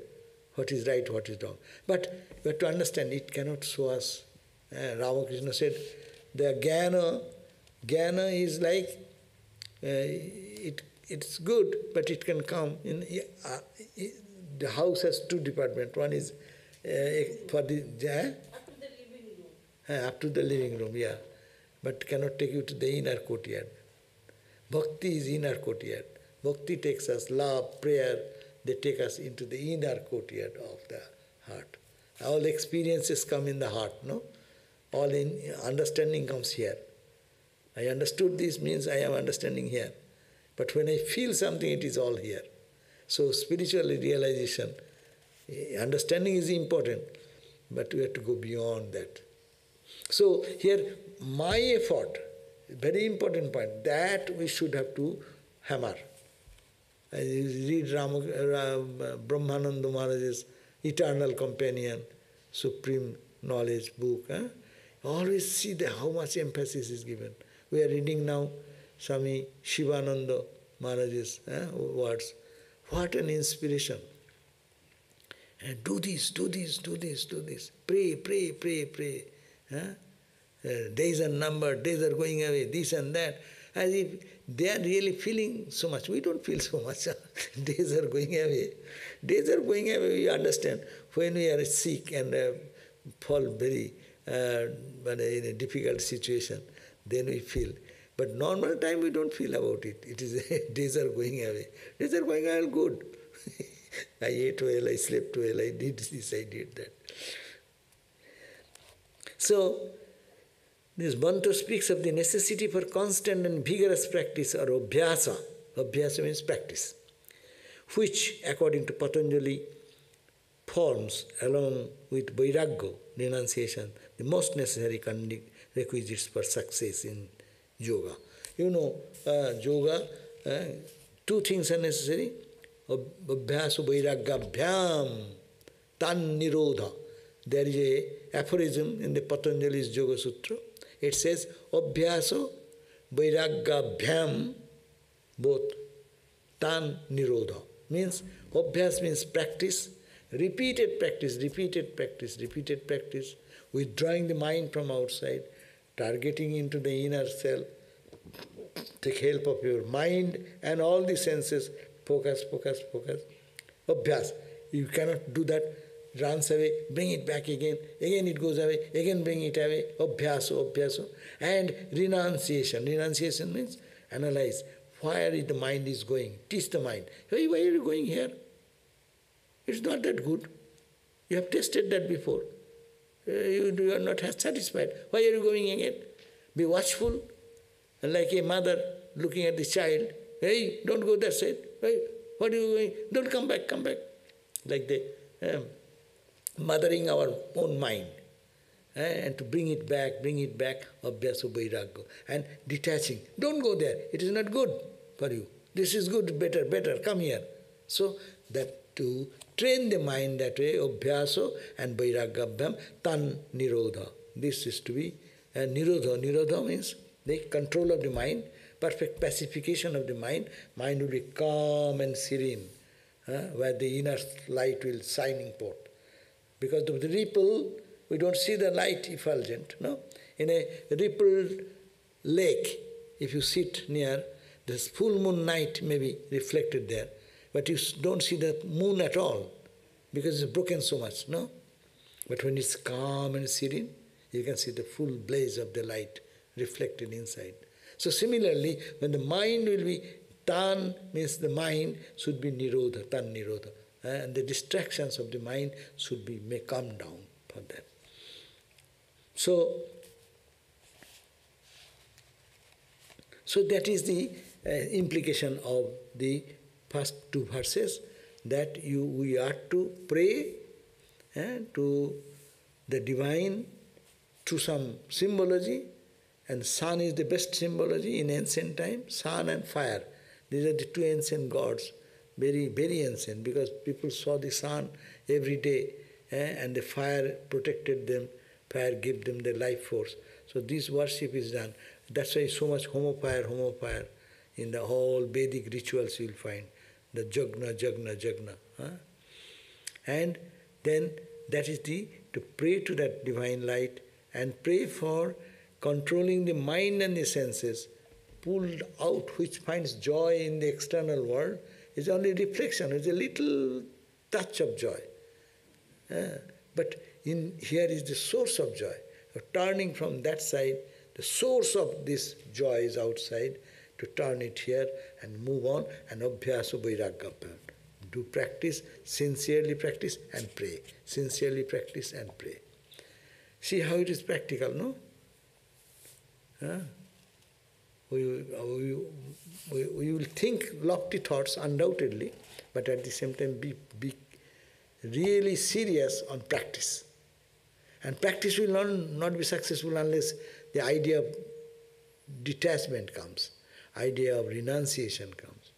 What is right, what is wrong. But we have to understand, it cannot show us. Ramakrishna said, the jnana is like, it's good, but it can come in... the house has two departments. One is for the... up to the living room, yeah. But cannot take you to the inner courtyard. Bhakti is inner courtyard. Bhakti takes us, love, prayer, they take us into the inner courtyard of the heart. All experiences come in the heart, no? All understanding comes here. I understood this means I am understanding here. But when I feel something, it is all here. So spiritual realization, understanding is important, but we have to go beyond that. So here, my effort, very important point, that we should have to hammer. I read Brahmananda Maharaj's Eternal Companion, Supreme Knowledge book. Always see how much emphasis is given. We are reading now Swami Shivananda Maharaj's words. What an inspiration. And do this. Pray. days are numbered, days are going away, this and that, as if they are really feeling so much. We don't feel so much. Days are going away. Days are going away, we understand. When we are sick and fall very in a difficult situation, then we feel. But normal time we don't feel about it. It is days are going away. Days are going away, good. I ate well, I slept well, I did this, I did that. So, this Bhanta speaks of the necessity for constant and vigorous practice or abhyasa. Abhyasa means practice, which, according to Patanjali, forms, along with vairagya, renunciation, the most necessary requisites for success in yoga. You know, yoga, two things are necessary. Abhyasa vairagya bhyam tan nirodha. There is a aphorism in the Patanjali's Yoga Sutra. It says, Abhyasa vairagya bhyam both tan nirodha. Means, abhyas means practice, repeated practice, withdrawing the mind from outside, targeting into the inner self, take help of your mind and all the senses, focus. Abhyas. You cannot do that, runs away, bring it back again it goes away, again bring it away, abhyasa. And renunciation. Renunciation means analyze where the mind is going. Teach the mind. Hey, why are you going here? It's not that good. You have tested that before. You are not satisfied. Why are you going again? Be watchful, like a mother looking at the child. Hey, don't go that side. Hey, what are you going? Don't come back. Like the mothering our own mind. And to bring it back, abhyasa vairagya. And detaching. Don't go there. It is not good for you. This is good, better, come here. So, that to train the mind that way, abhyasa and vairagyabhyam tan nirodha. This is to be nirodha. Nirodha means the control of the mind, perfect pacification of the mind. Mind will be calm and serene, where the inner light will shining forth. Because of the ripple, we don't see the light effulgent. No? In a rippled lake, if you sit near, the full moon night may be reflected there. But you don't see the moon at all, because it's broken so much, no? But when it's calm and serene, you can see the full blaze of the light reflected inside. So similarly, when the mind will be tan, means the mind should be nirodha, tan nirodha. And the distractions of the mind may come down for that. So that is the implication of the first two verses, that we are to pray to the divine through some symbology, and sun is the best symbology in ancient times, sun and fire. These are the two ancient gods, very, very ancient, because people saw the sun every day, and the fire protected them, fire gave them the life force. So this worship is done. That's why so much homo fire. In the whole Vedic rituals you will find the jagna. And then that is to pray to that divine light and pray for controlling the mind and the senses, pulled out, which finds joy in the external world, is only reflection, it's a little touch of joy. But here is the source of joy. Turning from that side, the source of this joy is outside, to turn it here and move on, and abhyasa vairagya. Do practice, sincerely practice and pray. Sincerely practice and pray. See how it is practical, no? We will think lofty thoughts, undoubtedly, but at the same time be really serious on practice. And practice will not be successful unless the idea of detachment comes, idea of renunciation comes.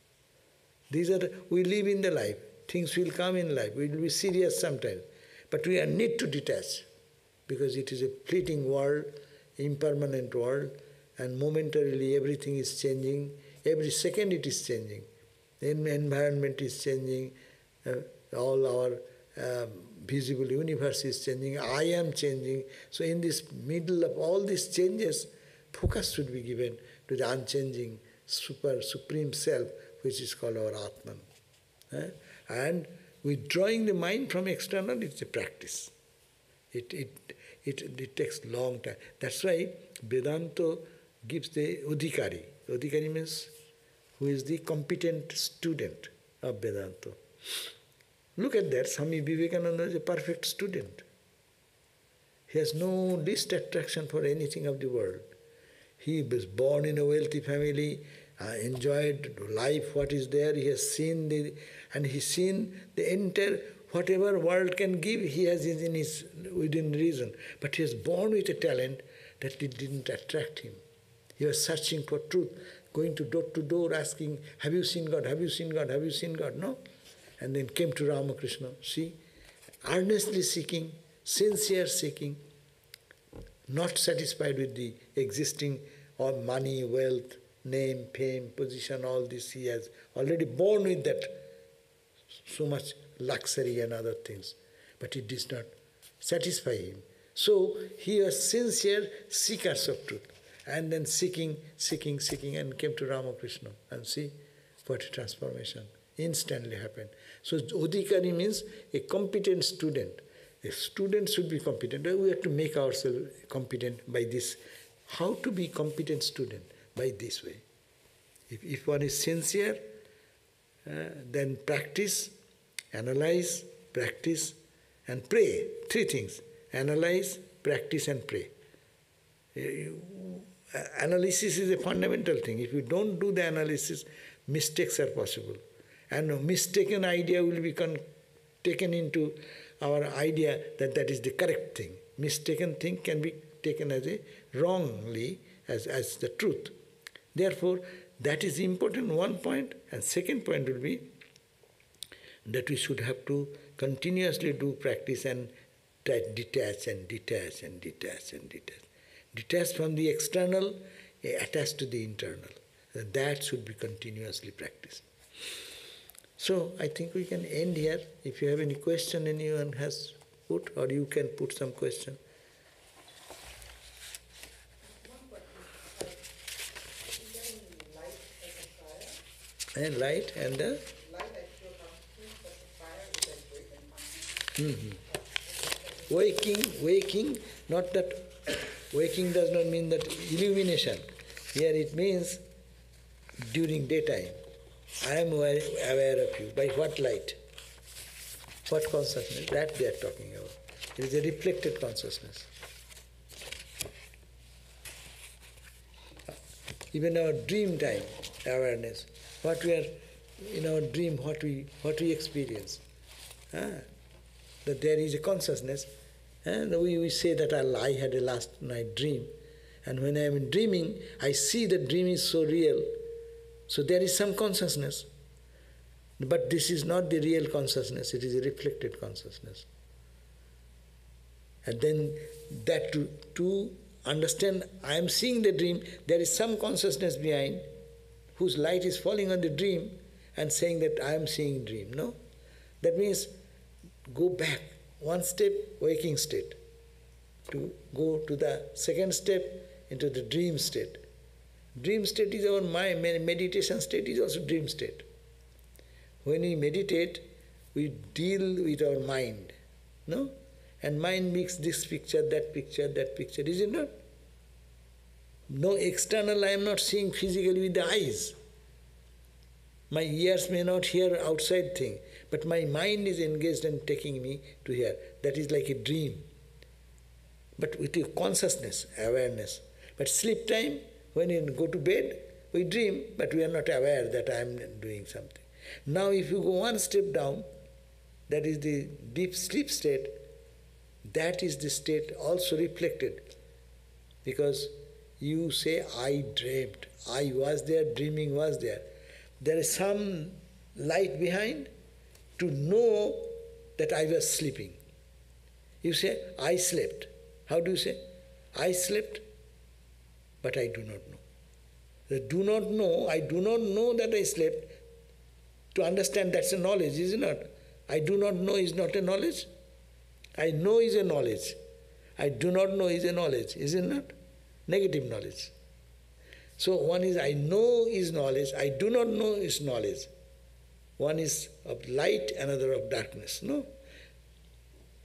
We live in the life, things will come in life, we will be serious sometimes, but we need to detach, because it is a fleeting world, impermanent world, and momentarily everything is changing, every second it is changing. The environment is changing, all our visible universe is changing, I am changing. So in this middle of all these changes, focus should be given to the unchanging, supreme self, which is called our Atman. And withdrawing the mind from external is a practice. It takes long time. That's why Vedanta gives the Adhikari. Adhikari means who is the competent student of Vedanta. Look at that, Swami Vivekananda is a perfect student. He has no least attraction for anything of the world. He was born in a wealthy family, enjoyed life, what is there, he has seen the entire, whatever world can give, he has in his within reason. But he was born with a talent that it didn't attract him. He was searching for truth, going to door asking, have you seen God, have you seen God, have you seen God? No. And then came to Ramakrishna, see, earnestly seeking, sincere seeking, not satisfied with the existing or money, wealth, name, fame, position, all this. He has already born with that, so much luxury and other things. But it does not satisfy him. So he was sincere seekers of truth. And then seeking, and came to Ramakrishna. And see what a transformation instantly happened. So Adhikari means a competent student. A student should be competent. We have to make ourselves competent by this. How to be competent student? By this way. If one is sincere, then practice, analyze, practice, and pray. Three things. Analyze, practice, and pray. Analysis is a fundamental thing. If you don't do the analysis, mistakes are possible. And a mistaken idea will be taken into our idea that that is the correct thing. Mistaken thing can be taken as a wrongly, as the truth. Therefore, that is important, one point. And second point will be that we should have to continuously do practice and detach and detach and detach and detach. Detach from the external, attached to the internal. That should be continuously practiced. So I think we can end here. If you have any question anyone has put, or you can put some question. And light and the waking, not that waking does not mean that illumination. Here it means during daytime. I am aware of you. By what light? What consciousness? That they are talking about. It is a reflected consciousness. Even our dream time awareness, what we are in our dream, what we experience. That there is a consciousness. And we say that I had a last night dream. And when I am dreaming, I see the dream is so real. So there is some consciousness. But this is not the real consciousness, it is a reflected consciousness. And then that to understand, I am seeing the dream, there is some consciousness behind whose light is falling on the dream and saying that I am seeing dream. No? That means go back one step, waking state, to go to the second step into the dream state. Dream state is our mind, meditation state is also dream state. When we meditate, we deal with our mind, no? And mind makes this picture, that picture, is it not? No external, I am not seeing physically with the eyes. My ears may not hear outside thing, but my mind is engaged and taking me to here. That is like a dream. But with your consciousness, awareness. But sleep time, when you go to bed, we dream, but we are not aware that I am doing something. Now if you go one step down, that is the deep sleep state, that is the state also reflected. Because you say, I dreamed, I was there, dreaming was there. There is some light behind to know that I was sleeping. You say, I slept. How do you say? I slept, but I do not know. I do not know that I slept. To understand, that's a knowledge, is it not? I do not know is not a knowledge. I know is a knowledge. I do not know is a knowledge, is it not? Negative knowledge. So one is I know is knowledge, I do not know is knowledge. One is of light, another of darkness, no?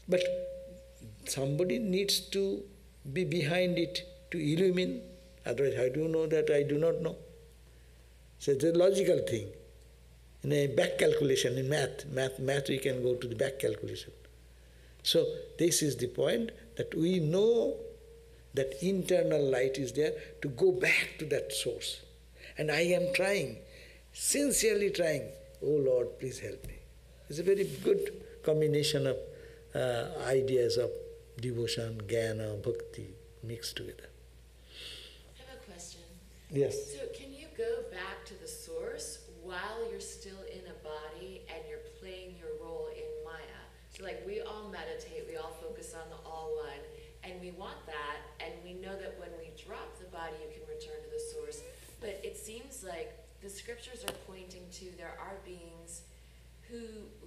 But somebody needs to be behind it to illumine, otherwise how do you know that I do not know? So it's a logical thing. In a back calculation, in math we can go to the back calculation. So this is the point, that we know that internal light is there, to go back to that source. And I am trying, sincerely trying, oh Lord, please help me. It's a very good combination of ideas of devotion, jnana, bhakti mixed together. I have a question. Yes. So can you go back to the source while you're still in a body and you're playing your role in Maya? So like we all meditate, we all focus on the all one, and we want that, and we know that when we drop the body you can return to the source. But it seems like the scriptures are pointing to there are beings who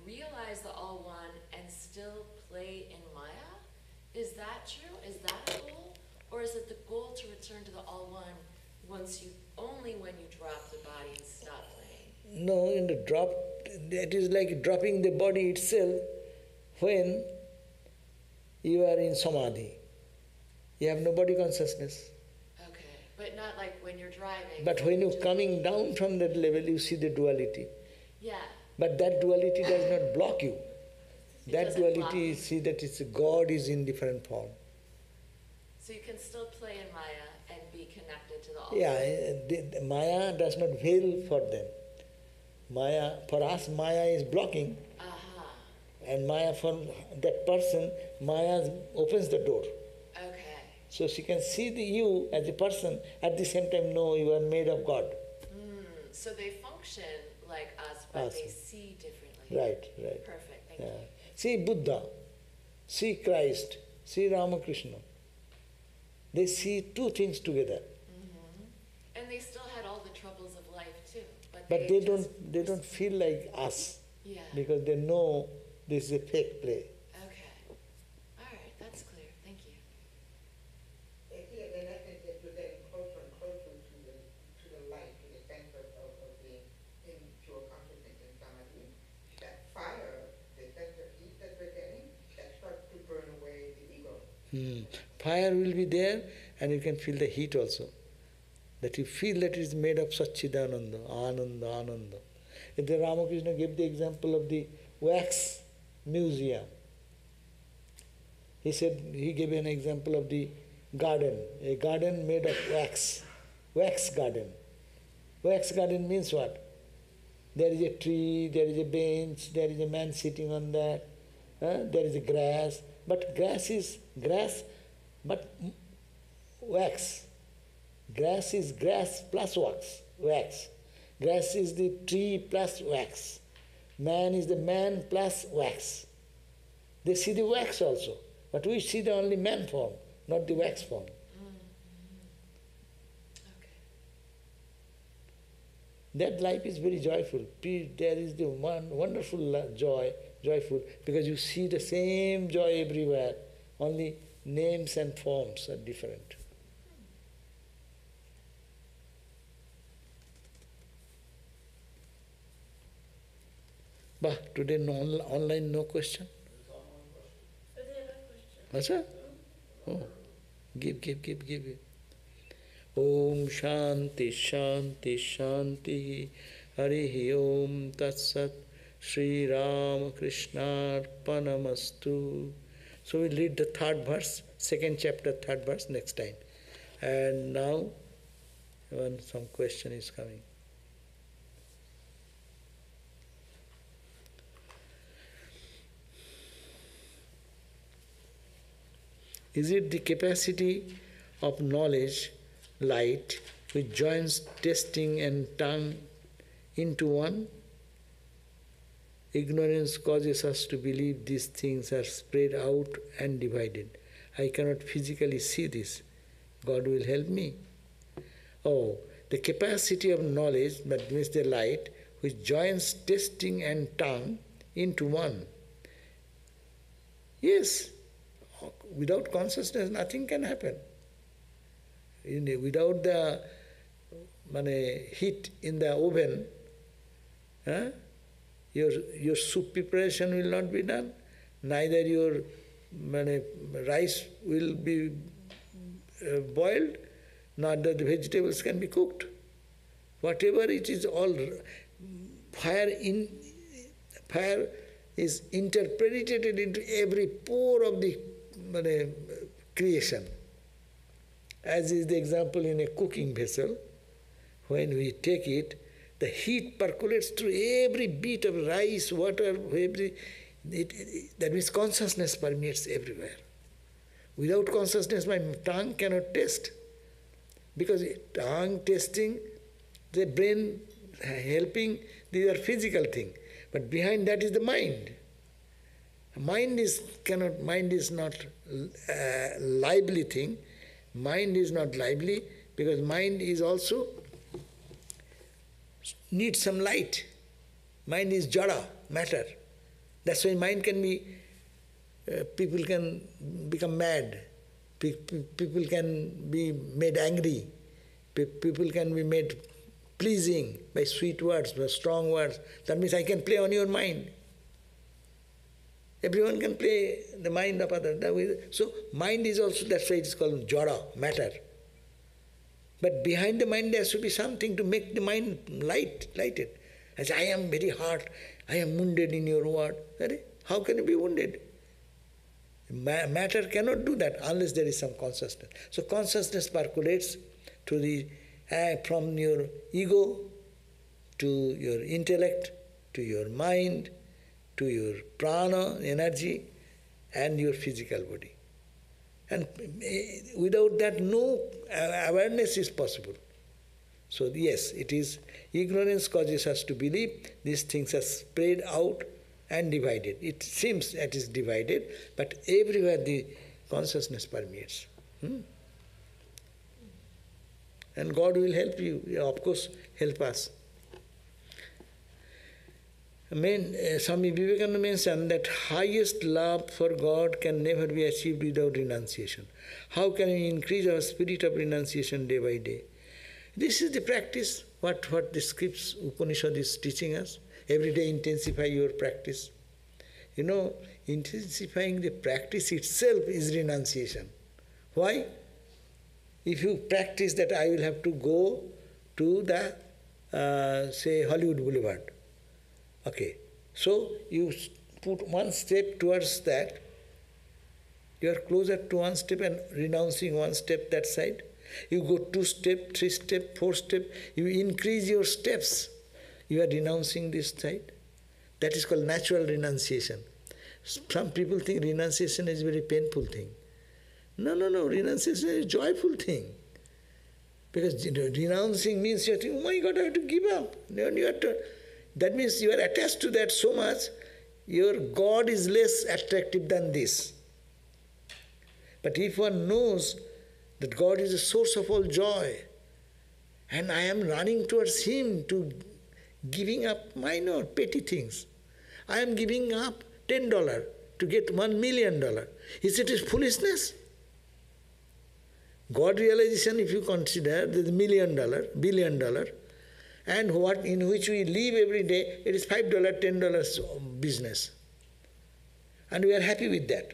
realize the all one and still play in Maya. Is that true? Is that a goal? Or is it the goal to return to the all one only when you drop the body and stop playing? No, in the drop, it is like dropping the body itself when you are in samadhi. You have no body consciousness. Okay, but not like when you're driving. But when you're coming down from that level, you see the duality. Yeah. But that duality does not block you. That doesn't block duality, you. see that it's God is in different form. So you can still play in Maya and be connected to the all. Yeah, the Maya does not veil for them. Maya, for us, Maya is blocking. And Maya, for that person, Maya opens the door. Okay. So she can see you as a person, at the same time know you are made of God. So they function like us, but they see differently. Right. Perfect, thank Yeah. you. See Buddha, see Christ, see Ramakrishna. They see two things together. And they still had all the troubles of life too. But they don't feel like us. Yeah. Because they know this is a fake play. Okay. All right, that's clear. Thank you. Yeah, then I think that you're getting closer and closer to the light, to the sense of being in pure consciousness and samadhi. That fire, the sense of heat that we're getting, that starts to burn away the ego. Fire will be there, and you can feel the heat also. That you feel that it is made of Satchidananda, Ananda. And the Ramakrishna gave the example of the wax museum. He said, he gave an example of the garden, a garden made of wax garden. Wax garden means what? There is a tree, there is a bench, there is a man sitting on that, there is a grass, but grass is grass, but wax. Grass is grass plus wax. Grass is the tree plus wax. Man is the man plus wax. They see the wax also, but we see the only man form, not the wax form. Okay. That life is very joyful. There is the one wonderful joyful, because you see the same joy everywhere, only names and forms are different. But today no online, no question. Acha? Oh, give. Om Shanti Shanti Shanti Harihi Om Tat Sat Sri Ram Krishna Arpanamastu. So we'll read the third verse, second chapter, third verse next time. And now, when some question is coming. Is it the capacity of knowledge, light, which joins testing and tongue into one? Ignorance causes us to believe these things are spread out and divided. I cannot physically see this. God will help me. Oh, the capacity of knowledge, that means the light, which joins testing and tongue into one. Yes, without consciousness nothing can happen. Without the heat in the oven, your soup preparation will not be done, neither your rice will be boiled, neither the vegetables can be cooked. Whatever it is, all fire is interpreted into every pore of the creation. As is the example in a cooking vessel, when we take it, the heat percolates through every bit of rice, water, that means consciousness permeates everywhere. Without consciousness, my tongue cannot taste. Because tongue tasting, the brain helping, these are physical things. But behind that is the mind. Mind is not a lively thing. Mind is not lively because mind is also needs some light. Mind is jada, matter. That's why mind can be, people can become mad. People can be made angry. People can be made pleasing by sweet words, by strong words. That means I can play on your mind. Everyone can play the mind of others. So mind is also, that's why it is called jada, matter. But behind the mind there should be something to make the mind lighted. I say, I am very hard, I am wounded in your word. How can you be wounded? Matter cannot do that unless there is some consciousness. So consciousness percolates to the from your ego to your intellect, to your mind, to your prana, energy, and your physical body. And without that, no awareness is possible. So yes, it is ignorance causes us to believe these things are spread out and divided. It seems it is divided, but everywhere the consciousness permeates. And God will help you, of course, help us. Swami Vivekananda mentioned that highest love for God can never be achieved without renunciation. How can we increase our spirit of renunciation day by day? This is the practice, what the scripts, Upanishad is teaching us. Every day intensify your practice. Intensifying the practice itself is renunciation. Why? If you practice that I will have to go to the, say, Hollywood Boulevard. Okay, so you put one step towards that, you are closer to one step and renouncing one step that side. You go 2 steps, 3 steps, 4 steps, you increase your steps, you are renouncing this side. That is called natural renunciation. Some people think renunciation is a very painful thing. No, renunciation is a joyful thing. Because renouncing means you are thinking, oh my God, I have to give up. That means you are attached to that so much, your God is less attractive than this. But if one knows that God is the source of all joy, and I am running towards Him to giving up minor, petty things. I am giving up $10 to get $1 million. Is it foolishness? God realization, if you consider the $1 million, $billion, and what in which we live every day, it is $5, $10 business. And we are happy with that.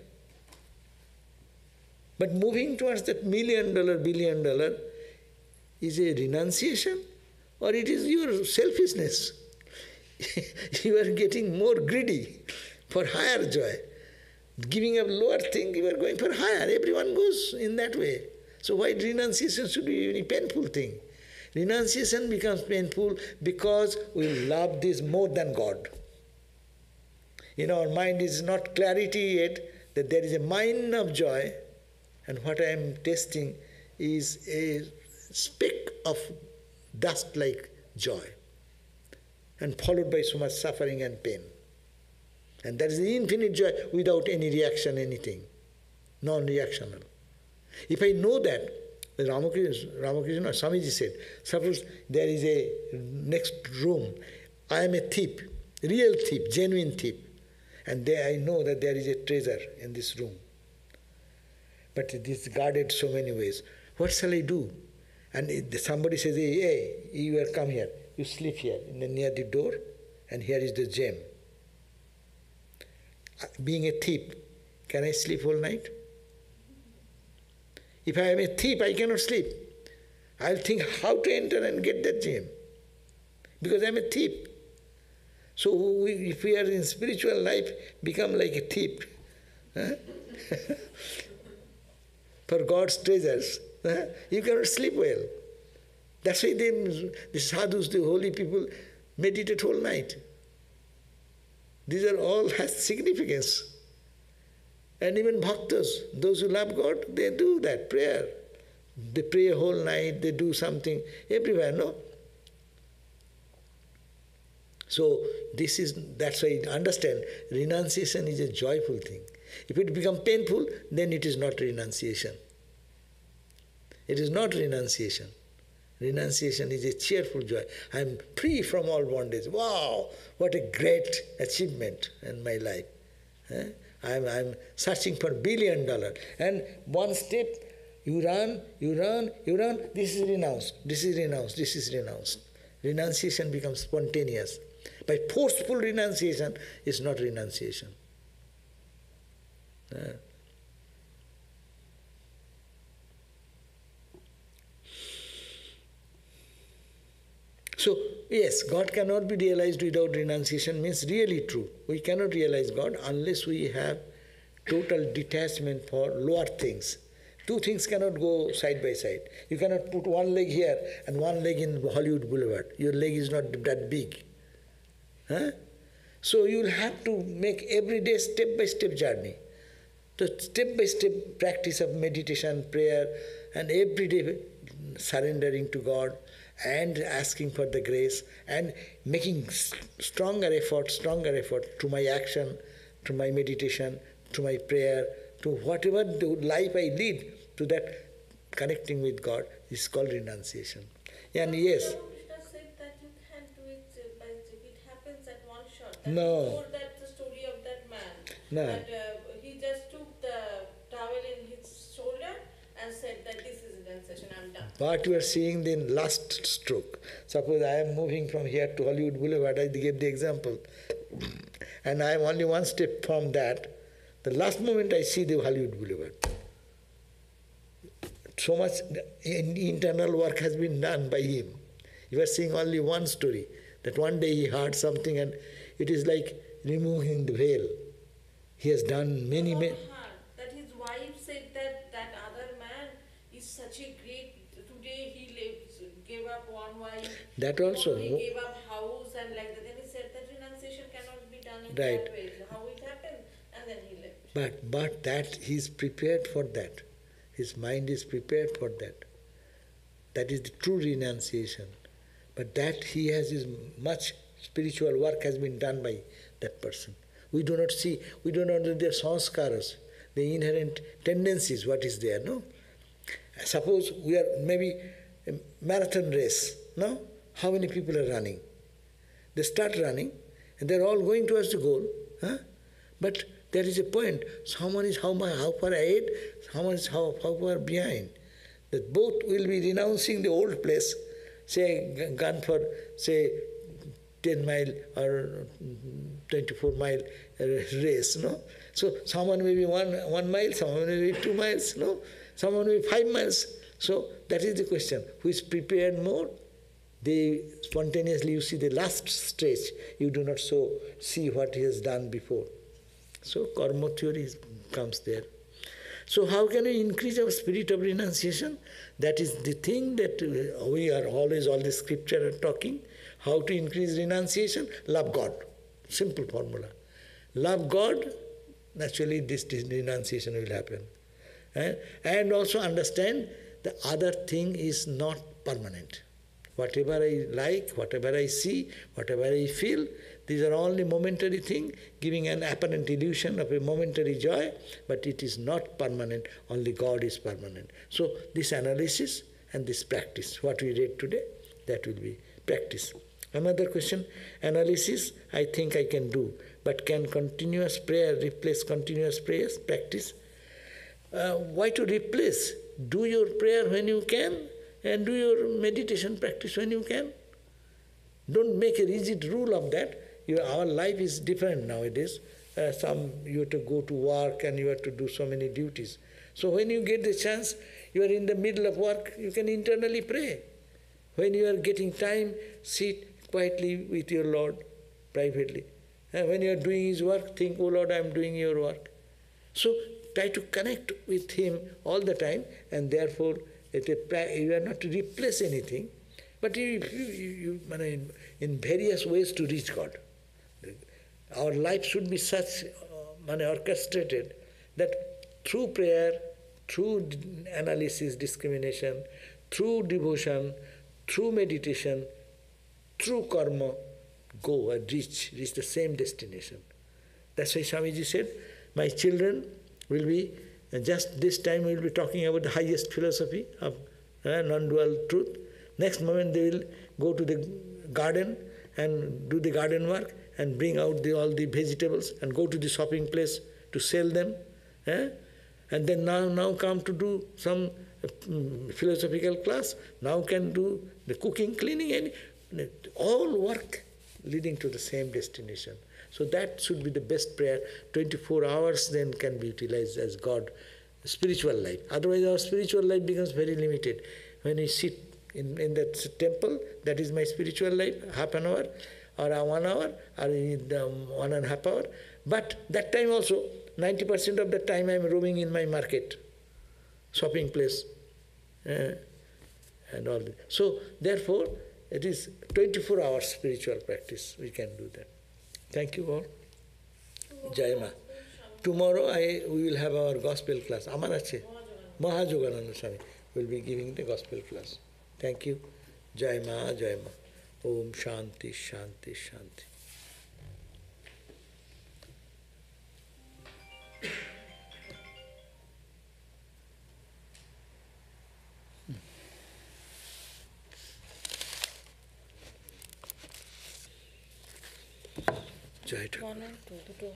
But moving towards that $1 million, $1 billion is a renunciation, or it is your selfishness. You are getting more greedy for higher joy. Giving up lower thing, you are going for higher. Everyone goes in that way. So why renunciation should be a very painful thing? Renunciation becomes painful because we love this more than God. In our mind is not clarity yet that there is a mine of joy, and what I am tasting is a speck of dust-like joy, and followed by so much suffering and pain. And that is the infinite joy without any reaction, anything, non-reactional. If I know that, Ramakrishna Swamiji said, suppose there is a next room, I am a thief, real thief, genuine thief. And there I know that there is a treasure in this room. But it is guarded so many ways. What shall I do? And somebody says, hey, you come here. You sleep here near the door, and here is the gem. Being a thief, can I sleep all night? If I am a thief, I cannot sleep. I'll think how to enter and get that gem. Because I'm a thief. So if we are in spiritual life, become like a thief. Huh? For God's treasures, you cannot sleep well. That's why the sadhus, the holy people, meditate whole night. These are all has significance. And even bhaktas, those who love God, they do that prayer. They pray a whole night, they do something everywhere, no? So that's why I understand renunciation is a joyful thing. If it becomes painful, then it is not renunciation. It is not renunciation. Renunciation is a cheerful joy. I am free from all bondage. Wow, what a great achievement in my life. I'm searching for $1 billion. And one step, you run, this is renounced, this is renounced, this is renounced. Renunciation becomes spontaneous. By forceful renunciation is not renunciation. So, yes, God cannot be realized without renunciation means really true. We cannot realize God unless we have total detachment for lower things. Two things cannot go side by side. You cannot put one leg here and one leg in Hollywood Boulevard. Your leg is not that big. So you will have to make everyday step-by-step journey. The step-by-step practice of meditation, prayer, and everyday surrendering to God and asking for the grace and making stronger effort to my action, to my meditation, to my prayer, to whatever the life I lead, to that connecting with God is called renunciation. And yes. Krishna said that you can't do it, but it happens at one shot. No. Before that, the story of that man. No. That he just took the towel in his shoulder and said that this is renunciation, I'm done. What you are seeing the last stroke. Suppose I am moving from here to Hollywood Boulevard, I gave the example, and I am only one step from that. The last moment I see the Hollywood Boulevard. So much internal work has been done by him. You are seeing only one story, that one day he heard something and it is like removing the veil. He has done many. That his wife said that other man is such a great, today he gave up one wife. That also. He gave up house and like that. Then he said that renunciation cannot be done in right. that way. How it happened, and then he left. But that he is prepared for that. His mind is prepared for that. That is the true renunciation. But that he has his much spiritual work has been done by that person. We do not see, we do not know their sanskaras, the inherent tendencies, what is there, no? Suppose we are maybe a marathon race, no? How many people are running? They start running and they are all going towards the goal, but there is a point. Someone is how far ahead, someone is how far behind. That both will be renouncing the old place, say gone for, say, 10 mile or 24 mile race, no? So someone may be one mile, someone may be 2 miles, no? Someone may be 5 miles. So that is the question. Who is prepared more? They spontaneously, you see the last stretch, you do not see what he has done before. So karma theory comes there. So how can we increase our spirit of renunciation? That is the thing that we are always, all the scripture are talking. How to increase renunciation? Love God. Simple formula. Love God, naturally this renunciation will happen. And also understand the other thing is not permanent. Whatever I like, whatever I see, whatever I feel, these are only momentary things, giving an apparent illusion of a momentary joy, but it is not permanent, only God is permanent. So this analysis and this practice, what we read today, that will be practice. Another question, analysis, I think I can do, but can continuous prayer replace continuous prayers practice? Why to replace? Do your prayer when you can and do your meditation practice when you can. Don't make a rigid rule of that. Our life is different nowadays. You have to go to work and you have to do so many duties. So when you get the chance, you are in the middle of work, you can internally pray. When you are getting time, sit quietly with your Lord privately. And when you are doing His work, think, oh Lord, I am doing your work. So try to connect with Him all the time, and therefore you are not to replace anything, but you in various ways to reach God. Our life should be such orchestrated that through prayer, through analysis, discrimination, through devotion, through meditation, through karma, go and reach the same destination. That's why Swamiji said, my children will be, just this time we will be talking about the highest philosophy of non-dual truth. Next moment they will go to the garden and do the garden work and bring out all the vegetables and go to the shopping place to sell them. And then now come to do some philosophical class, now can do the cooking, cleaning, and all work leading to the same destination. So that should be the best prayer. 24 hours then can be utilized as God, spiritual life. Otherwise our spiritual life becomes very limited. When we sit in that temple, that is my spiritual life, half an hour or 1 hour or 1.5 hours. But that time also, 90% of the time I am roaming in my market, shopping place, and all that. So therefore, it is 24 hours spiritual practice. We can do that. Thank you all. Jai Ma. Tomorrow we will have our gospel class. Amar ache? Mahajogananda Swami will be giving the gospel class. Thank you. Jai Ma, Jai Ma. Om Shanti, Shanti, Shanti. Jai Thakur.